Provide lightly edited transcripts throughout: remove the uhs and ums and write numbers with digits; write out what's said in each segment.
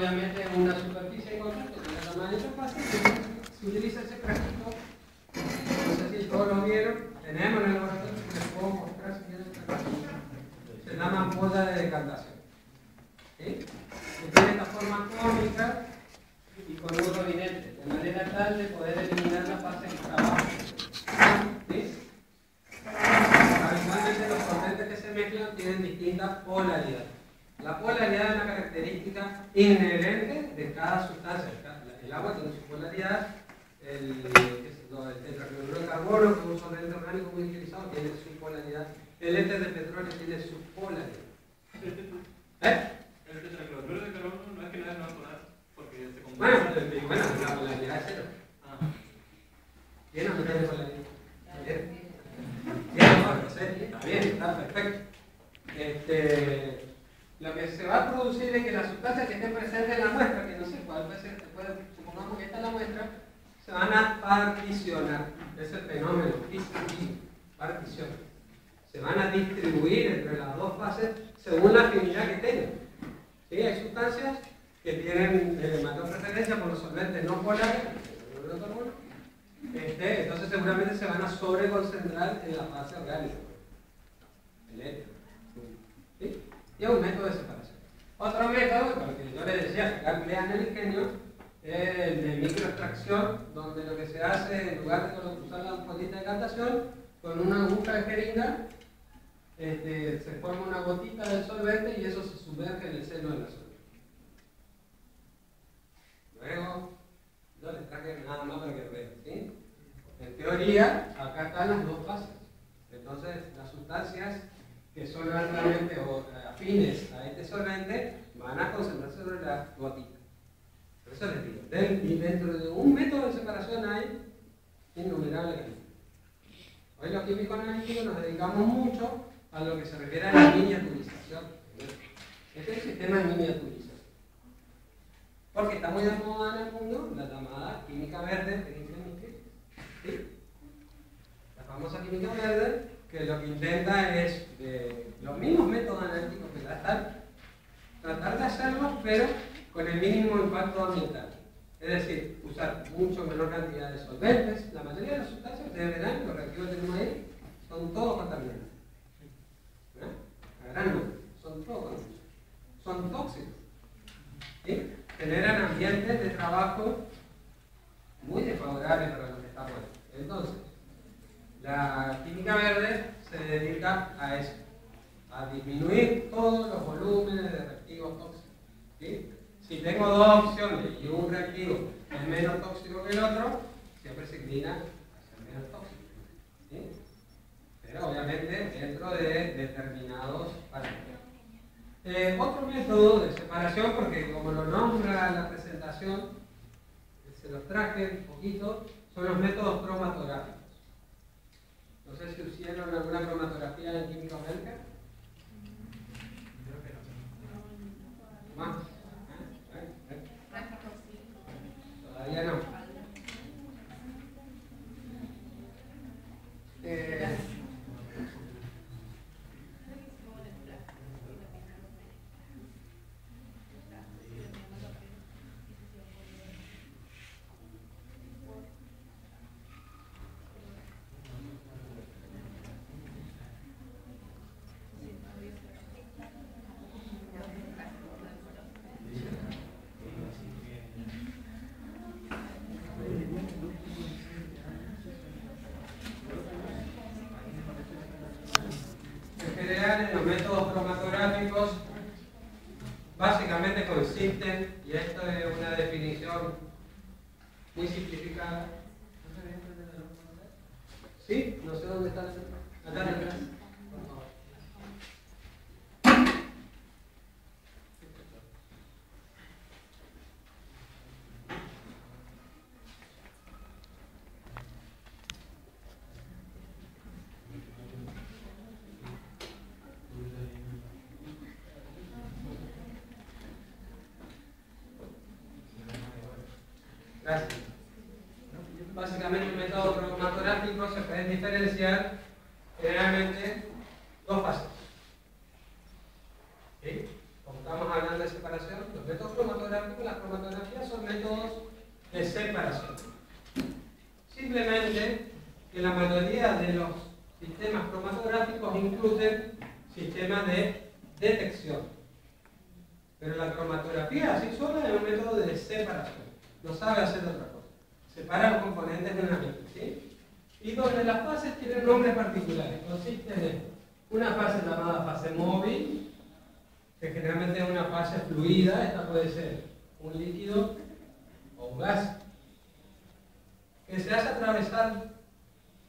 obviamente una superficie de contacto con la tamaño de esta fase, se utiliza ese frasquito. No sé si todos lo vieron, tenemos en el laboratorio, les puedo mostrar si quieren esta cosa. Se llama ampolla de decantación. ¿Sí? Que tiene esta forma cónica y con un rodinete, de manera tal de poder eliminar la fase que está abajo. ¿Sí? Habitualmente los solventes que se mezclan tienen distintas polaridades. La polaridad es una característica inherente de cada sustancia. El agua tiene su polaridad, el tetracloruro de carbono, que es un solvente orgánico muy utilizado, tiene su polaridad. El éter de petróleo tiene su polaridad. El tetracloruro de carbono no es que nadie lo va a poner, porque se compara. Bueno, la polaridad es cero. ¿Tiene o no tiene polaridad? Está bien, está perfecto. Lo que se va a producir es que las sustancias que estén presentes en la muestra, que no sé cuál puede ser, supongamos que esta es la muestra, se van a particionar. Ese es el fenómeno físico, partición. Se van a distribuir entre las dos fases según la afinidad que tengan. ¿Sí? Hay sustancias que tienen mayor preferencia por los solventes no polares, entonces seguramente se van a sobreconcentrar en la fase orgánica. El éter. ¿Sí? Y es un método de separación. Otro método, para que yo les decía, acá emplean el ingenio, es el de microextracción, donde lo que se hace, en lugar de usar la ampollita de decantación, con una aguja de jeringa, se forma una gotita del solvente y eso se sumerge en el seno de la solvente. Luego, yo les traje nada más para que vean, ¿sí? En teoría, acá están las dos fases. Entonces, las sustancias que son altamente afines a este solvente van a concentrarse sobre la gotita. Por eso les digo, y dentro de un método de separación hay innumerables ejemplos. Hoy los químicos analíticos nos dedicamos mucho a lo que se refiere a la miniaturización. Este es el sistema de miniaturización. Porque está muy de moda en el mundo la llamada química verde, ¿sí? La famosa química verde, que lo que intenta es, los mismos métodos analíticos que ya están, tratar de hacerlo, pero con el mínimo impacto ambiental. Es decir, usar mucho menor cantidad de solventes. La mayoría de las sustancias, ustedes verán, los reactivos que tenemos ahí, son todos contaminantes. A gran número, son todos contaminantes. Son tóxicos. ¿Sí? Generan ambientes de trabajo muy desfavorables para los que estamos ahí. Entonces, la química verde se dedica a eso, a disminuir todos los volúmenes de reactivos tóxicos. ¿Sí? Si tengo dos opciones y un reactivo es menos tóxico que el otro, siempre se inclina a ser menos tóxico. ¿Sí? Pero obviamente dentro de determinados parámetros. Otro método de separación, porque como lo nombra la presentación, se los traje un poquito, son los métodos cromatográficos. No sé si hicieron alguna cromatografía en química orgánica. Creo que no. ¿Más? Todavía no. Los métodos cromatográficos básicamente consisten, y esto es una definición muy simplificada. ¿Sí? No sé dónde está. Acá atrás. Por favor. Gracias. Básicamente, el método cromatográfico se puede diferenciar generalmente dos fases. ¿Sí? Como estamos hablando de separación. Los métodos cromatográficos, las cromatografías son métodos de separación. Simplemente que la mayoría de los sistemas cromatográficos incluyen sistemas de detección. Pero la cromatografía así sola es un método de separación. No sabe hacer otra cosa. Separa los componentes de una mezcla, ¿sí? Y donde las fases tienen nombres particulares. Consiste en una fase llamada fase móvil, que generalmente es una fase fluida. Esta puede ser un líquido o un gas, que se hace atravesar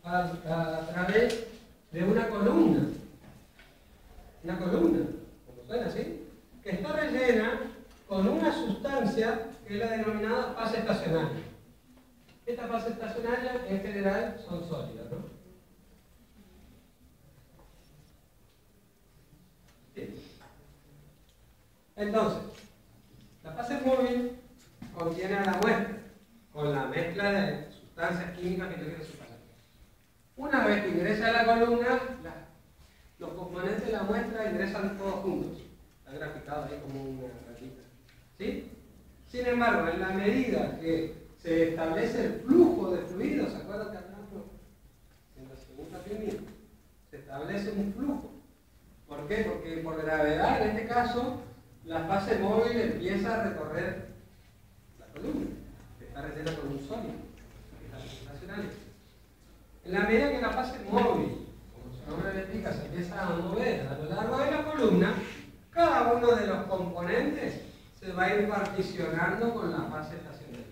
a través de una columna. Una columna, como suena así, que está rellena con una sustancia que es la denominada fase estacionaria. Esta fase estacionaria en general son sólidas, ¿no? ¿Sí? Entonces, la fase móvil contiene a la muestra con la mezcla de sustancias químicas que tiene que separar. Una vez que ingresa a la columna, los componentes de la muestra ingresan todos juntos. Está graficado ahí como una ratita. ¿Sí? Sin embargo, en la medida que se establece el flujo de fluidos, ¿se acuerdan que atrás en la segunda línea se establece un flujo? ¿Por qué? Porque por gravedad, en este caso, la fase móvil empieza a recorrer la columna, que está rellena con un sólido, que está estacionario. En la medida que la fase móvil, como su nombre le indica, se empieza a mover a lo largo de la columna, cada uno de los componentes se va a ir particionando con la fase estacionaria.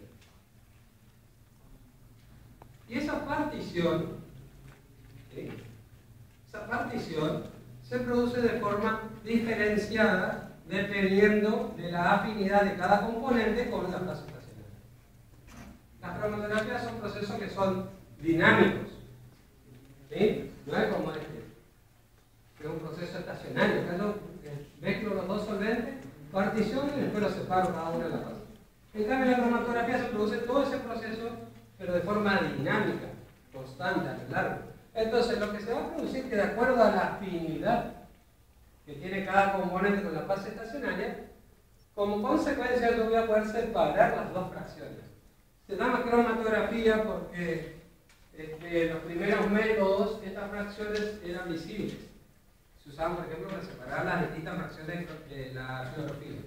Y esa partición, ¿sí? Esa partición se produce de forma diferenciada dependiendo de la afinidad de cada componente con la fase estacionaria. Las cromatografías son procesos que son dinámicos, ¿sí? No es como este, que es un proceso estacionario. Acá yo mezclo los dos solventes, partición y después los separo cada una de las fases. En cambio, en la cromatografía se produce todo ese proceso, pero de forma dinámica, constante, a lo largo. Entonces, lo que se va a producir que de acuerdo a la afinidad que tiene cada componente con la fase estacionaria, como consecuencia yo voy a poder separar las dos fracciones. Se llama cromatografía porque los primeros métodos, estas fracciones eran visibles. Se usaban, por ejemplo, para separar las distintas fracciones de la clorofila.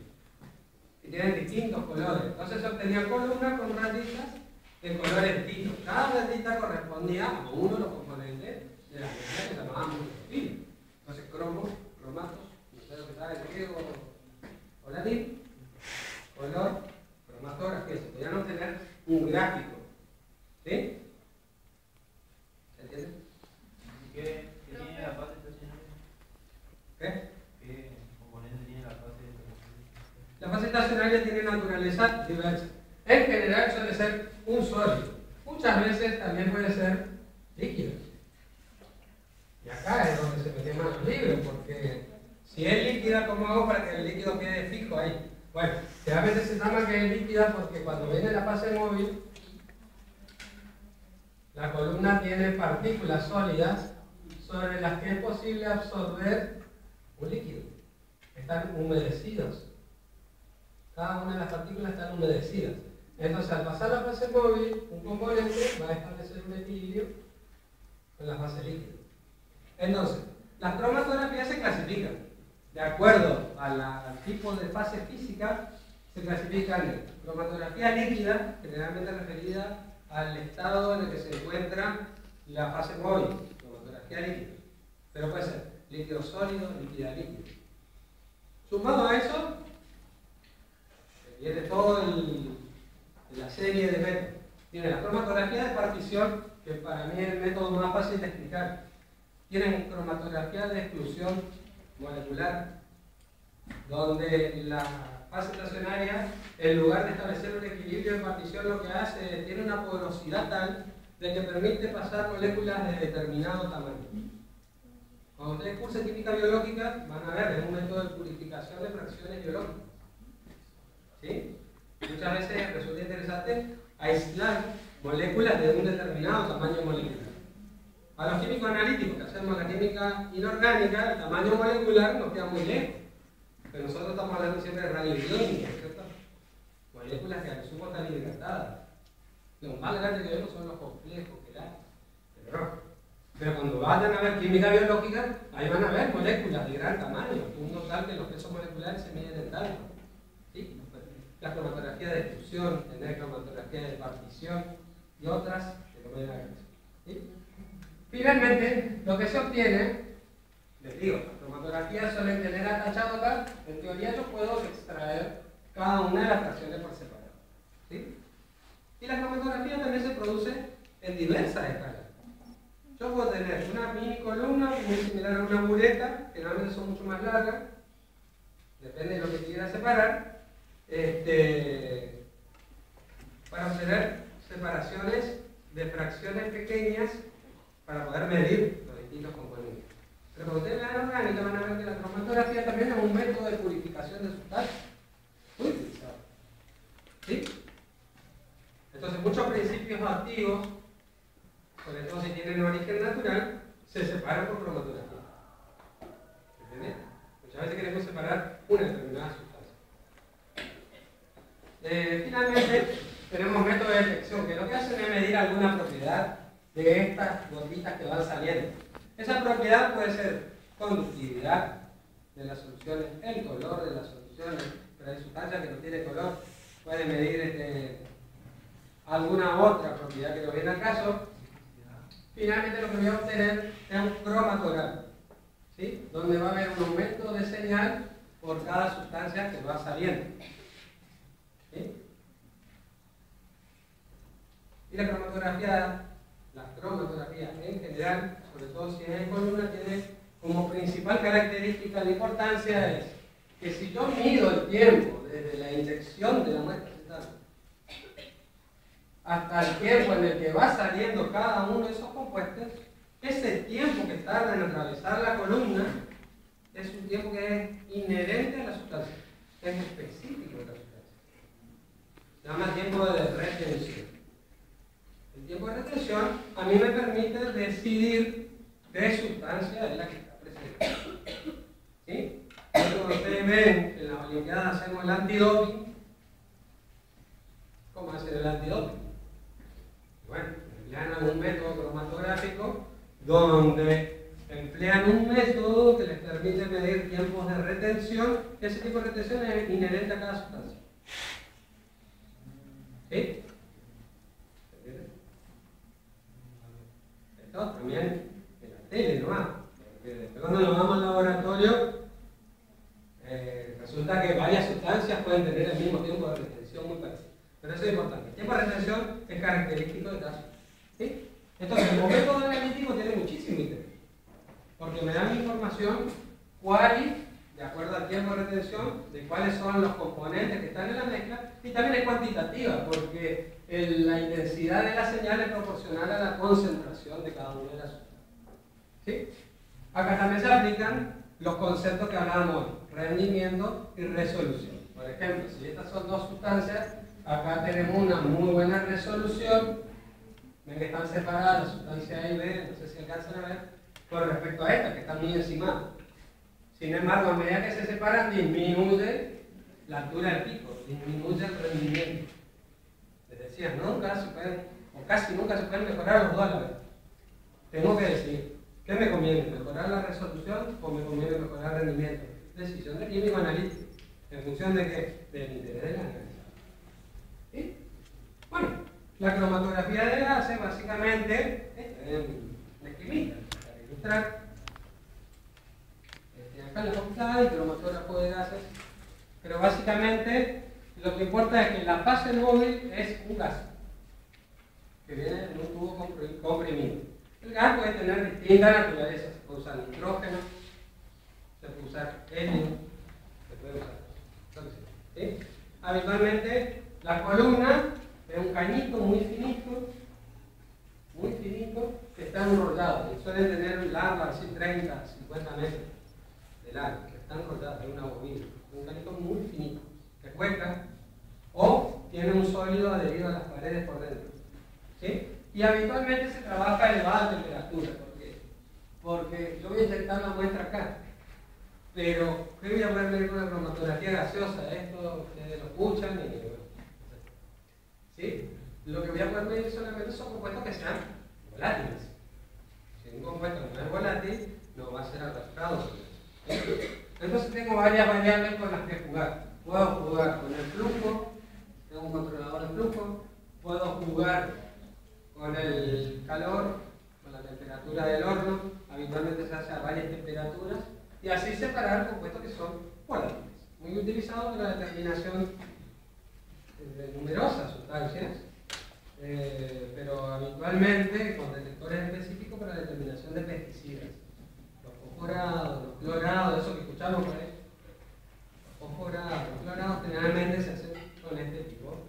Y tienen distintos colores. Entonces se obtenía columnas con rayitas de colores distintos. Cada rayita correspondía a uno de los componentes de la mezcla que llamábamos clorofila. Entonces cromatos, no sé lo que sabe el griego o latín, color, cromatografía. Se podían obtener un gráfico. ¿Sí? ¿Se entiende? ¿Qué tiene la fase estacionaria? ¿Qué? ¿Qué componente tiene la fase estacionaria? La fase estacionaria tiene naturaleza diversa. En general suele ser un sólido. Muchas veces también puede ser líquido. Y acá es donde se mete más libre, porque si es líquida, ¿cómo hago para que el líquido quede fijo ahí? Bueno, realmente se llama que es líquida porque cuando viene la fase móvil, la columna tiene partículas sólidas sobre las que es posible absorber un líquido. Están humedecidos. Cada una de las partículas están humedecidas. Entonces, al pasar la fase móvil, un componente va a establecer un equilibrio con la fase líquida. Entonces, las cromatografías se clasifican. De acuerdo al tipo de fase física, se clasifican en cromatografía líquida, generalmente referida al estado en el que se encuentra la fase móvil, cromatografía líquida. Pero puede ser líquido sólido, líquida líquido. Sumado a eso, viene todo la serie de métodos. Tiene la cromatografía de partición, que para mí es el método más fácil de explicar. Tienen cromatografía de exclusión molecular, donde la fase estacionaria, en lugar de establecer un equilibrio de partición, lo que hace es tiene una porosidad tal de que permite pasar moléculas de determinado tamaño. Cuando ustedes cursen química biológica, van a ver, es un método de purificación de fracciones biológicas. ¿Sí? Muchas veces resulta interesante aislar moléculas de un determinado tamaño molecular. A los químicos analíticos que hacemos la química inorgánica, el tamaño molecular nos queda muy lejos. pero nosotros estamos hablando siempre de radiodiónicos, ¿cierto? Moléculas que al sumo están hidratadas. Lo más grande que vemos son los complejos que hay. Pero cuando vayan a ver química biológica, ahí van a ver moléculas de gran tamaño, un tal que los pesos moleculares se miden en tanto. ¿Sí? La cromatografía de exclusión, tener cromatografía de partición y otras de lo menos. ¿Sí? Finalmente, lo que se obtiene, les digo, las cromatografías suelen tener atachado acá, en teoría yo puedo extraer cada una de las fracciones por separado. ¿Sí? Y la cromatografía también se produce en diversas escalas. Yo puedo tener una mini columna muy similar a una bureta, que normalmente son mucho más largas, depende de lo que quiera separar, para obtener separaciones de fracciones pequeñas para poder medir los distintos componentes. Pero cuando ustedes vean orgánica van a ver que la cromatografía también es un método de purificación de sustancias muy utilizado. ¿Sí? Entonces muchos principios activos, sobre todo si tienen origen natural, se separan por cromatografía. ¿Entiendes? Muchas veces queremos separar una determinada sustancia. Finalmente, tenemos métodos de detección, que lo que hacen es medir alguna propiedad de estas gotitas que van saliendo. Esa propiedad puede ser conductividad de las soluciones, el color de las soluciones, pero hay sustancias que no tienen color, puede medir alguna otra propiedad que no viene al caso. Finalmente lo que voy a obtener es un cromatograma, ¿sí? Donde va a haber un aumento de señal por cada sustancia que va saliendo. ¿Sí? Y las cromatografías en general, sobre todo si es en columna, tiene como principal característica de importancia es que si yo mido el tiempo desde la inyección de la muestra hasta el tiempo en el que va saliendo cada uno de esos compuestos, ese tiempo que tarda en atravesar la columna es un tiempo que es inherente a la sustancia, es específico de la sustancia. Se llama tiempo de retención. El tiempo de retención a mí me permite decidir qué sustancia es la que está presente. ¿Sí? Cuando ustedes ven en las Olimpiadas hacemos el antidoping, ¿cómo hacen el antidoping? Bueno, emplean algún método cromatográfico donde emplean un método que les permite medir tiempos de retención. Ese tipo de retención es inherente a cada sustancia. ¿Sí? ¿Se entiende? Esto también en la tele nomás. Cuando nos vamos al laboratorio, resulta que varias sustancias pueden tener el mismo tiempo de retención muy parecido. Pero eso es importante. El tiempo de retención es característico de cada sustancia. ¿Sí? Entonces, el método analítico tiene muchísimo interés. Porque me da información cuál, de acuerdo al tiempo de retención, de cuáles son los componentes que están en la mezcla, y también es cuantitativa, porque la intensidad de la señal es proporcional a la concentración de cada una de las sustancias. ¿Sí? Acá también se aplican los conceptos que hablábamos hoy, rendimiento y resolución. Por ejemplo, si estas son dos sustancias, acá tenemos una muy buena resolución. Ven que están separadas la sustancia A y B, no sé si alcanzan a ver, con respecto a esta, que está muy encima. Sin embargo, a medida que se separan, disminuye la altura del pico, disminuye el rendimiento. Les decía, nunca se pueden, o casi nunca se pueden mejorar los dos a la vez. Tengo que decidir, ¿qué me conviene? ¿Mejorar la resolución o me conviene mejorar el rendimiento? Decisión de químico analítico. ¿En función de qué? Del interés del analizador. ¿Sí? Bueno, la cromatografía de gases básicamente es una esquemita para ilustrar. Acá la facultad y cromatógrafo de gases, pero básicamente lo que importa es que la fase móvil es un gas que viene en un tubo comprimido. El gas puede tener distintas naturalezas. Se puede usar nitrógeno, se puede usar helio, se puede usar. Entonces, ¿sí? Habitualmente la columna es un cañito muy finito, que está enrollado. Y suelen tener largo así 30, 50 metros de largo, que está enrollado, es una bobina. Un cañito muy finito, que cuesta o tiene un sólido adherido a las paredes por dentro. ¿Sí? Y habitualmente se trabaja a elevada temperatura. ¿Por qué? Porque yo voy a inyectar la muestra acá. Pero, ¿qué voy a poder medir con una cromatografía gaseosa? Esto ustedes lo escuchan y... ¿Sí? Lo que voy a poder medir solamente son compuestos que sean volátiles. Si un compuesto no es volátil, no va a ser arrastrado. Entonces tengo varias variables con las que jugar. Puedo jugar con el flujo, tengo un controlador de flujo, puedo jugar con el calor, con la temperatura del horno, habitualmente se hace a varias temperaturas, y así separar compuestos que son volátiles. Muy utilizados para la determinación de numerosas sustancias, pero habitualmente con detectores específicos para la determinación de pesticidas. Los fosforados, los clorados, eso que escuchamos por ahí. Los fosforados, los clorados generalmente se hacen con este tipo.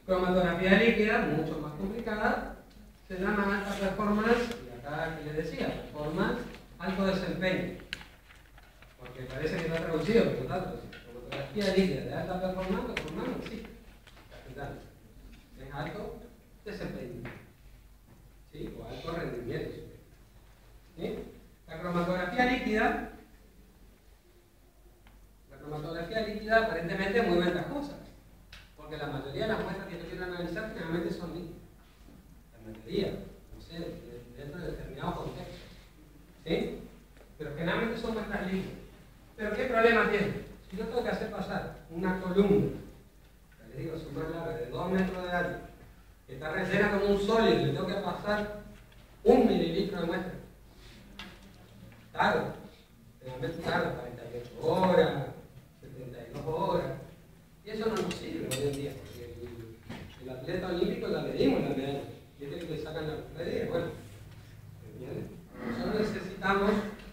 Cromatografía líquida, mucho más complicada, se llama alta performance, y acá que les decía, performance, alto desempeño. Porque parece que está traducido, pero no está traducido. Cromatografía líquida de alta performance no existe. Es alto desempeño. ¿Sí? O alto rendimiento. ¿Sí? La cromatografía líquida aparentemente es muy ventajosa, porque la mayoría de las muestras que yo quiero analizar generalmente son líquidas. La mayoría, no sé, dentro de determinados contextos. ¿Sí? Pero generalmente son muestras líquidas. ¿Pero qué problema tiene? Si yo tengo que hacer pasar una columna, les digo, súper larga, de 2 metros de alto, que está rellena como un sólido, y le tengo que pasar 1 mililitro de muestra. Claro, generalmente tarda 48 horas, 72 horas, y eso no nos sirve hoy en día, porque el atleta olímpico la medimos la medalla, y es que le sacan la medalla, bueno, ¿entiendes? Nosotros necesitamos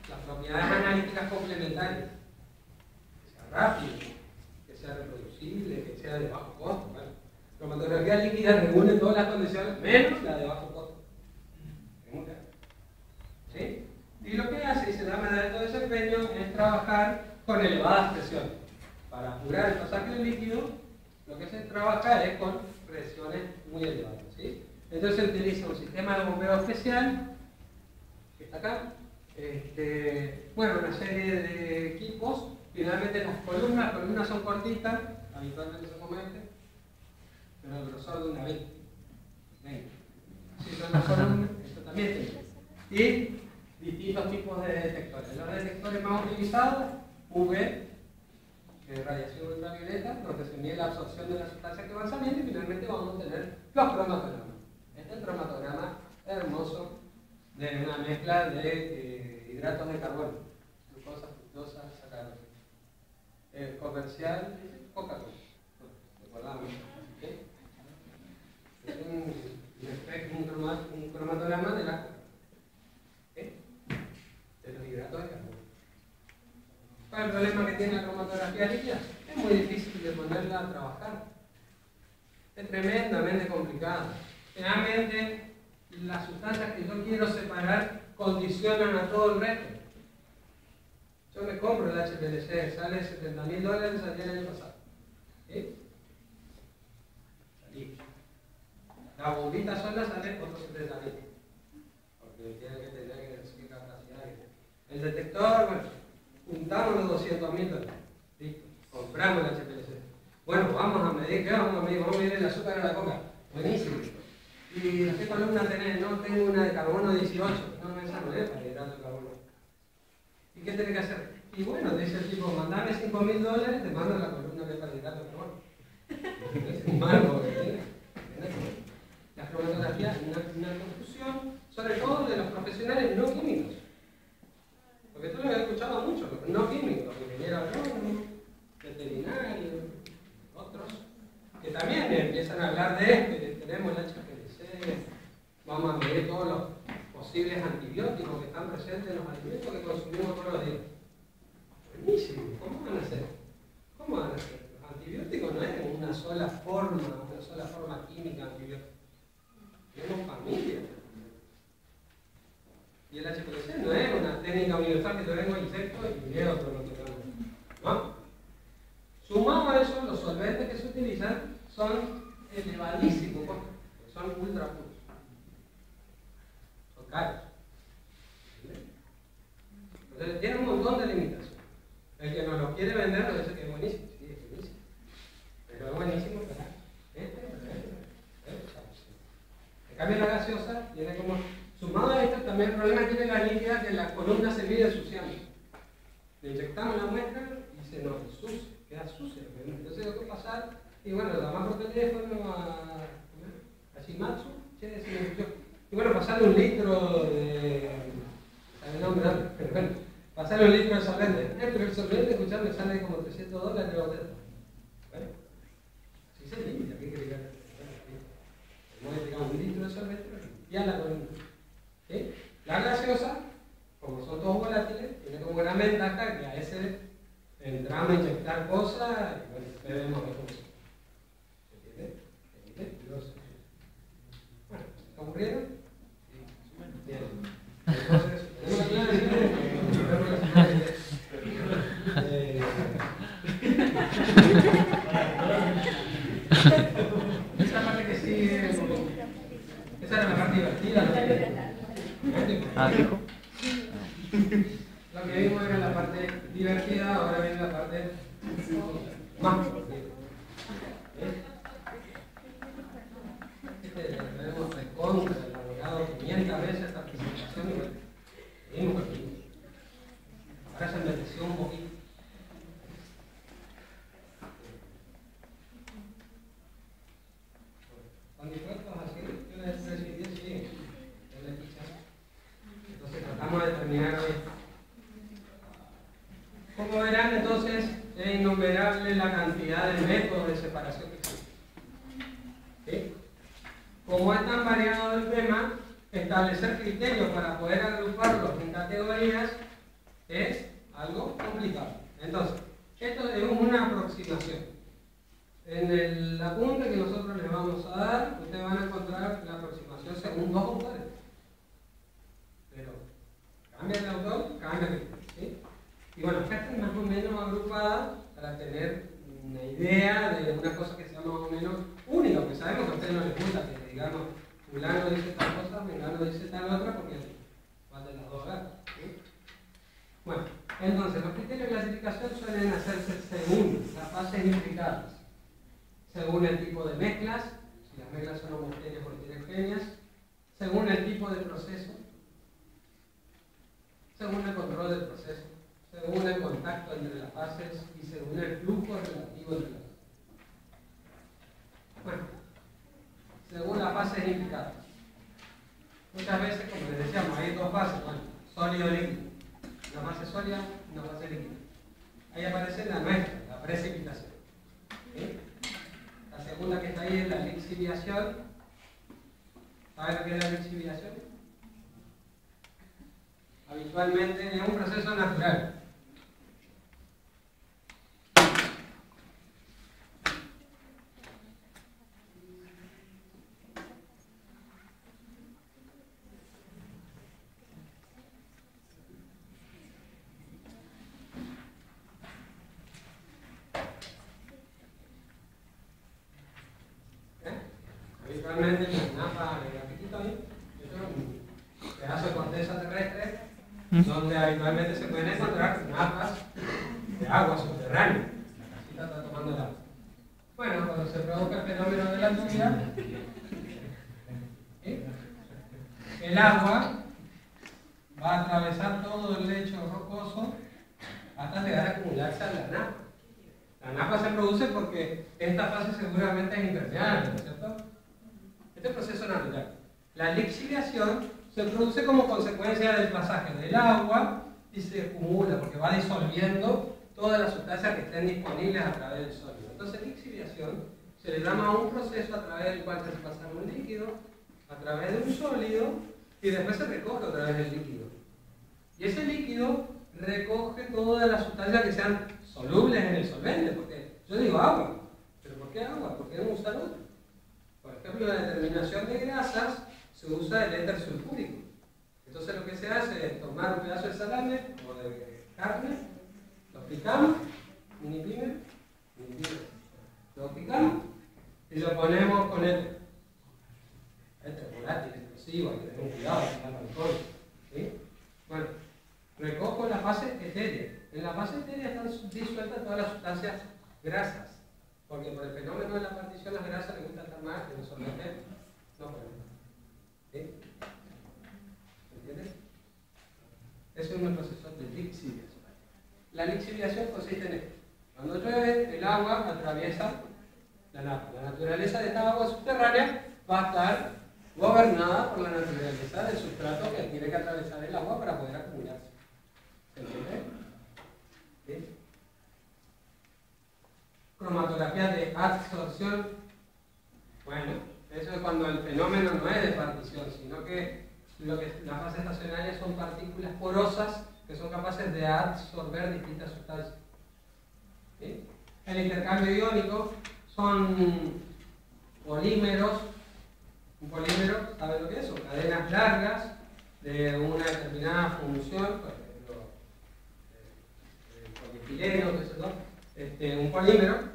las propiedades analíticas complementarias, que sea rápido, que sea reproducible, que sea de bajo costo. Bueno, la cromatografía líquida reúne todas las condiciones, menos la de bajo costo. ¿Sí? Y lo que hace, y se llama de alto desempeño, es trabajar con elevadas presiones. Para apurar el pasaje del líquido, lo que se trabaja es con presiones muy elevadas. ¿Sí? Entonces se utiliza un sistema de bombeo especial, que está acá, bueno, una serie de equipos. Finalmente las columnas son cortitas, habitualmente son como pero el grosor de una 20. Si son las columnas, esto también tiene. Y distintos tipos de detectores. Los detectores más utilizados, UV, radiación ultravioleta, donde se mide la absorción de las sustancias que van saliendo, y finalmente vamos a tener los cromatogramas. Este es el cromatograma hermoso de una mezcla de hidratos de carbono, glucosa, fructosa, sacarosa. Comercial, Coca-Cola. Recordamos. ¿Okay? Es un cromatograma de la Coca. ¿Okay? De los hidratos de carbono. ¿Cuál es el problema que tiene la cromatografía líquida? Es muy difícil de ponerla a trabajar. Es tremendamente complicada. Generalmente, las sustancias que yo quiero separar condicionan a todo el resto. Yo me compro el HPLC, sale $70.000, salía el año pasado. ¿Sí? Salí. La bombita sola sale otros $70.000. Porque tiene que tener qué capacidad. El detector, bueno, juntamos los $200.000. Listo. Compramos el HPLC. Bueno, vamos a medir, ¿qué vamos a medir? Vamos a medir el azúcar de la coca. Buenísimo. ¿Y qué columna tenés? No, tengo una de carbono 18. No, esa no es para hidrato de carbono. ¿Y qué tenés que hacer? Y bueno, dice el tipo, mandame $5.000, te mando la columna que es para hidrato de carbono. Es un marco que tiene. La cromatografía es una confusión, sobre todo de los profesionales no químicos. Porque tú lo has escuchado mucho, los no químicos, los ingenieros agrónomos, veterinarios, otros, que también empiezan a hablar de esto, que tenemos el HPLC, vamos a medir todos los posibles antibióticos que están presentes en los alimentos que consumimos todos los días. Buenísimo, ¿cómo van a hacer? ¿Cómo van a hacer? Los antibióticos no es una sola forma química antibiótica. Tenemos familia. Y el HPLC no es una técnica universal que yo vengo insecto y veo otro ¿no? Sumado a eso, los solventes que se utilizan son elevadísimos, son ultra puros. Son caros. Entonces tienen un montón columna se mide ensuciando. Le inyectamos la muestra y se nos ensucia, queda sucia. Entonces tengo que pasar, y bueno, llamar por teléfono a Shimatsu, che, se me ensució. Y bueno, pasarle un litro de. ¿Sabe el nombre? Pero bueno, pasarle un litro de solvente. Pero el solvente, escuchame, sale como $300 la botella. Bueno, así se limpia, ¿qué quiere que digamos, un litro de solvente y a la columna. ¿Sí? La gaseosa, como son todos volátiles, tiene como gran ventaja que a ese entramos a inyectar cosas y bueno, bebemos de cosas. ¿Se entiende? Bueno, ¿se aburrieron? Bien. Entonces, tenemos la clase esa parte que sigue, esa era la parte divertida. ¿Dijo? Lo que vimos era la parte divertida, ahora viene la parte más divertida. Tenemos recontra, elaborado 500 veces esta presentación y bueno, seguimos aquí. Ahora se envejeció un poquito. ¿Están dispuestos así? Yo les decidí sí. Entonces tratamos de terminar hoy. Como verán, entonces es innumerable la cantidad de métodos de separación que existen. ¿Sí? Como es tan variado el tema, establecer criterios para poder agruparlos en categorías es algo complicado. Entonces, esto es una aproximación. En el apunte que nosotros les vamos a dar, ustedes van a encontrar la aproximación según dos autores. Pero cambia el autor, cambia el criterio. ¿Sí? Y bueno, acá están más o menos agrupadas para tener una idea de una cosa que sea más o menos única, porque sabemos que a ustedes no les gusta que digamos, fulano dice tal cosa, mengano dice tal otra, porque van de las dos gatas. ¿Sí? Bueno, entonces los criterios de clasificación suelen hacerse según las fases implicadas, según el tipo de mezclas, si las mezclas son homogéneas o heterogéneas, según el tipo de proceso, según el control del proceso, según el contacto entre las fases y según el flujo relativo entre las fases. Bueno, según las fases implicadas. Muchas veces, como les decíamos, hay dos fases, bueno, sólido y líquido. Una fase sólida y una fase líquida. Ahí aparece la nuestra, la precipitación. ¿Sí? La segunda que está ahí es la lixiviación. ¿Saben lo que es la lixiviación? Habitualmente es un proceso natural. Habitualmente en la napa de grafitito ahí, esto es un pedazo de corteza terrestre donde habitualmente se pueden encontrar napas de agua subterránea. La casita está tomando el agua. Bueno, cuando se produce el fenómeno de la lluvia, el agua va a atravesar todo el lecho rocoso hasta llegar a acumularse a la napa. La napa se produce porque esta fase seguramente es impermeable, ¿no es cierto? Este proceso natural. La lixiviación se produce como consecuencia del pasaje del agua y se acumula porque va disolviendo todas las sustancias que estén disponibles a través del sólido. Entonces, lixiviación se le llama a un proceso a través del cual se pasa un líquido, a través de un sólido y después se recoge otra vez el líquido. Y ese líquido recoge todas las sustancias que sean solubles en el solvente, porque yo digo agua, pero ¿por qué agua? ¿Por qué no usar otro? Por ejemplo, en la determinación de grasas se usa el éter sulfúrico. Entonces lo que se hace es tomar un pedazo de salame o de carne, lo picamos, mini primer, lo picamos y lo ponemos con éter. Éter volátil, explosivo, hay que tener cuidado, hay que tener alcohol. ¿Sí? Bueno, recojo la fase etérea. En la fase etérea están disueltas todas las sustancias grasas. Porque por el fenómeno de la partición las grasas les gusta estar más que nosotros no podemos. ¿Sí? ¿Entiendes? Ese es un proceso de lixiviación. La lixiviación consiste en esto. Cuando llueve, el agua atraviesa la napa. La naturaleza de esta agua subterránea va a estar gobernada por la naturaleza del sustrato que tiene que atravesar el agua para poder acumularse. ¿Se entiende? ¿Sí? Cromatografía de absorción. Bueno, eso es cuando el fenómeno no es de partición, sino que las fases estacionarias son partículas porosas que son capaces de absorber distintas sustancias. ¿Sí? El intercambio iónico son polímeros. Un polímero, ¿saben lo que es? Son cadenas largas de una determinada función, por ejemplo, el polietileno, qué sé yo, un polímero,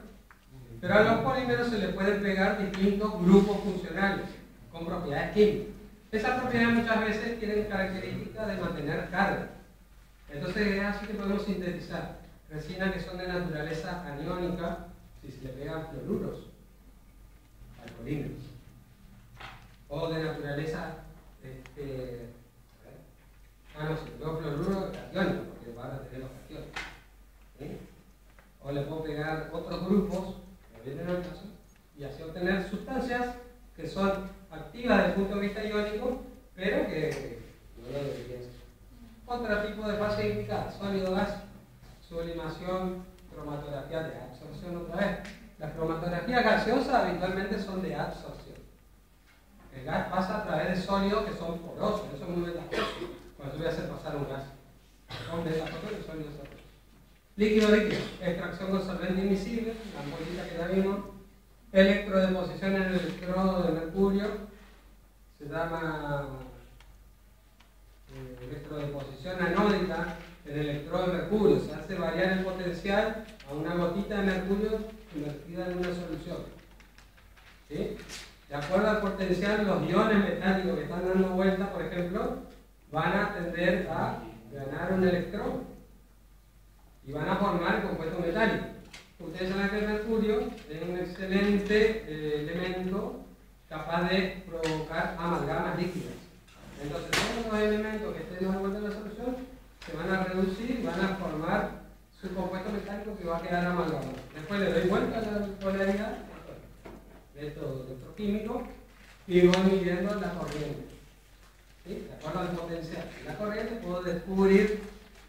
pero a los polímeros se les pueden pegar distintos grupos funcionales con propiedades químicas. Esas propiedades muchas veces tienen características de mantener carga. Entonces es así que podemos sintetizar resinas que son de naturaleza aniónica si se le pegan fluoruros al polímero, o de naturaleza si no fluoruro catiónico, porque van a tener los cationes, ¿sí? O le puedo pegar otros grupos que vienen al caso y así obtener sustancias que son activas desde el punto de vista iónico, pero que no lo deberían ser. Otro tipo de fase indicada: sólido, gas, sublimación, cromatografía de absorción. Otra vez, las cromatografías gaseosas habitualmente son de absorción. El gas pasa a través de sólidos que son porosos, eso es muy ventajoso cuando yo voy a hacer pasar un gas. Son ventajosos los sólidos porosos. Líquido, extracción con solvente invisible, la ampollita que ya vimos. Electrodeposición en el electrodo de mercurio, se llama electrodeposición anódica en el electrodo de mercurio. Se hace variar el potencial a una gotita de mercurio convertida en una solución. ¿Sí? De acuerdo al potencial, los iones metálicos que están dando vuelta, por ejemplo, van a tender a ganar un electrón y van a formar compuesto metálico. Ustedes saben que el mercurio es un excelente elemento capaz de provocar amalgamas líquidas. Entonces, todos los elementos que estén dando vuelta en la solución se van a reducir y van a formar su compuesto metálico que va a quedar amalgamado. Después le doy vuelta a la polaridad de estos electroquímicos y voy midiendo la corriente. ¿Sí? De acuerdo al potencial de la corriente puedo descubrir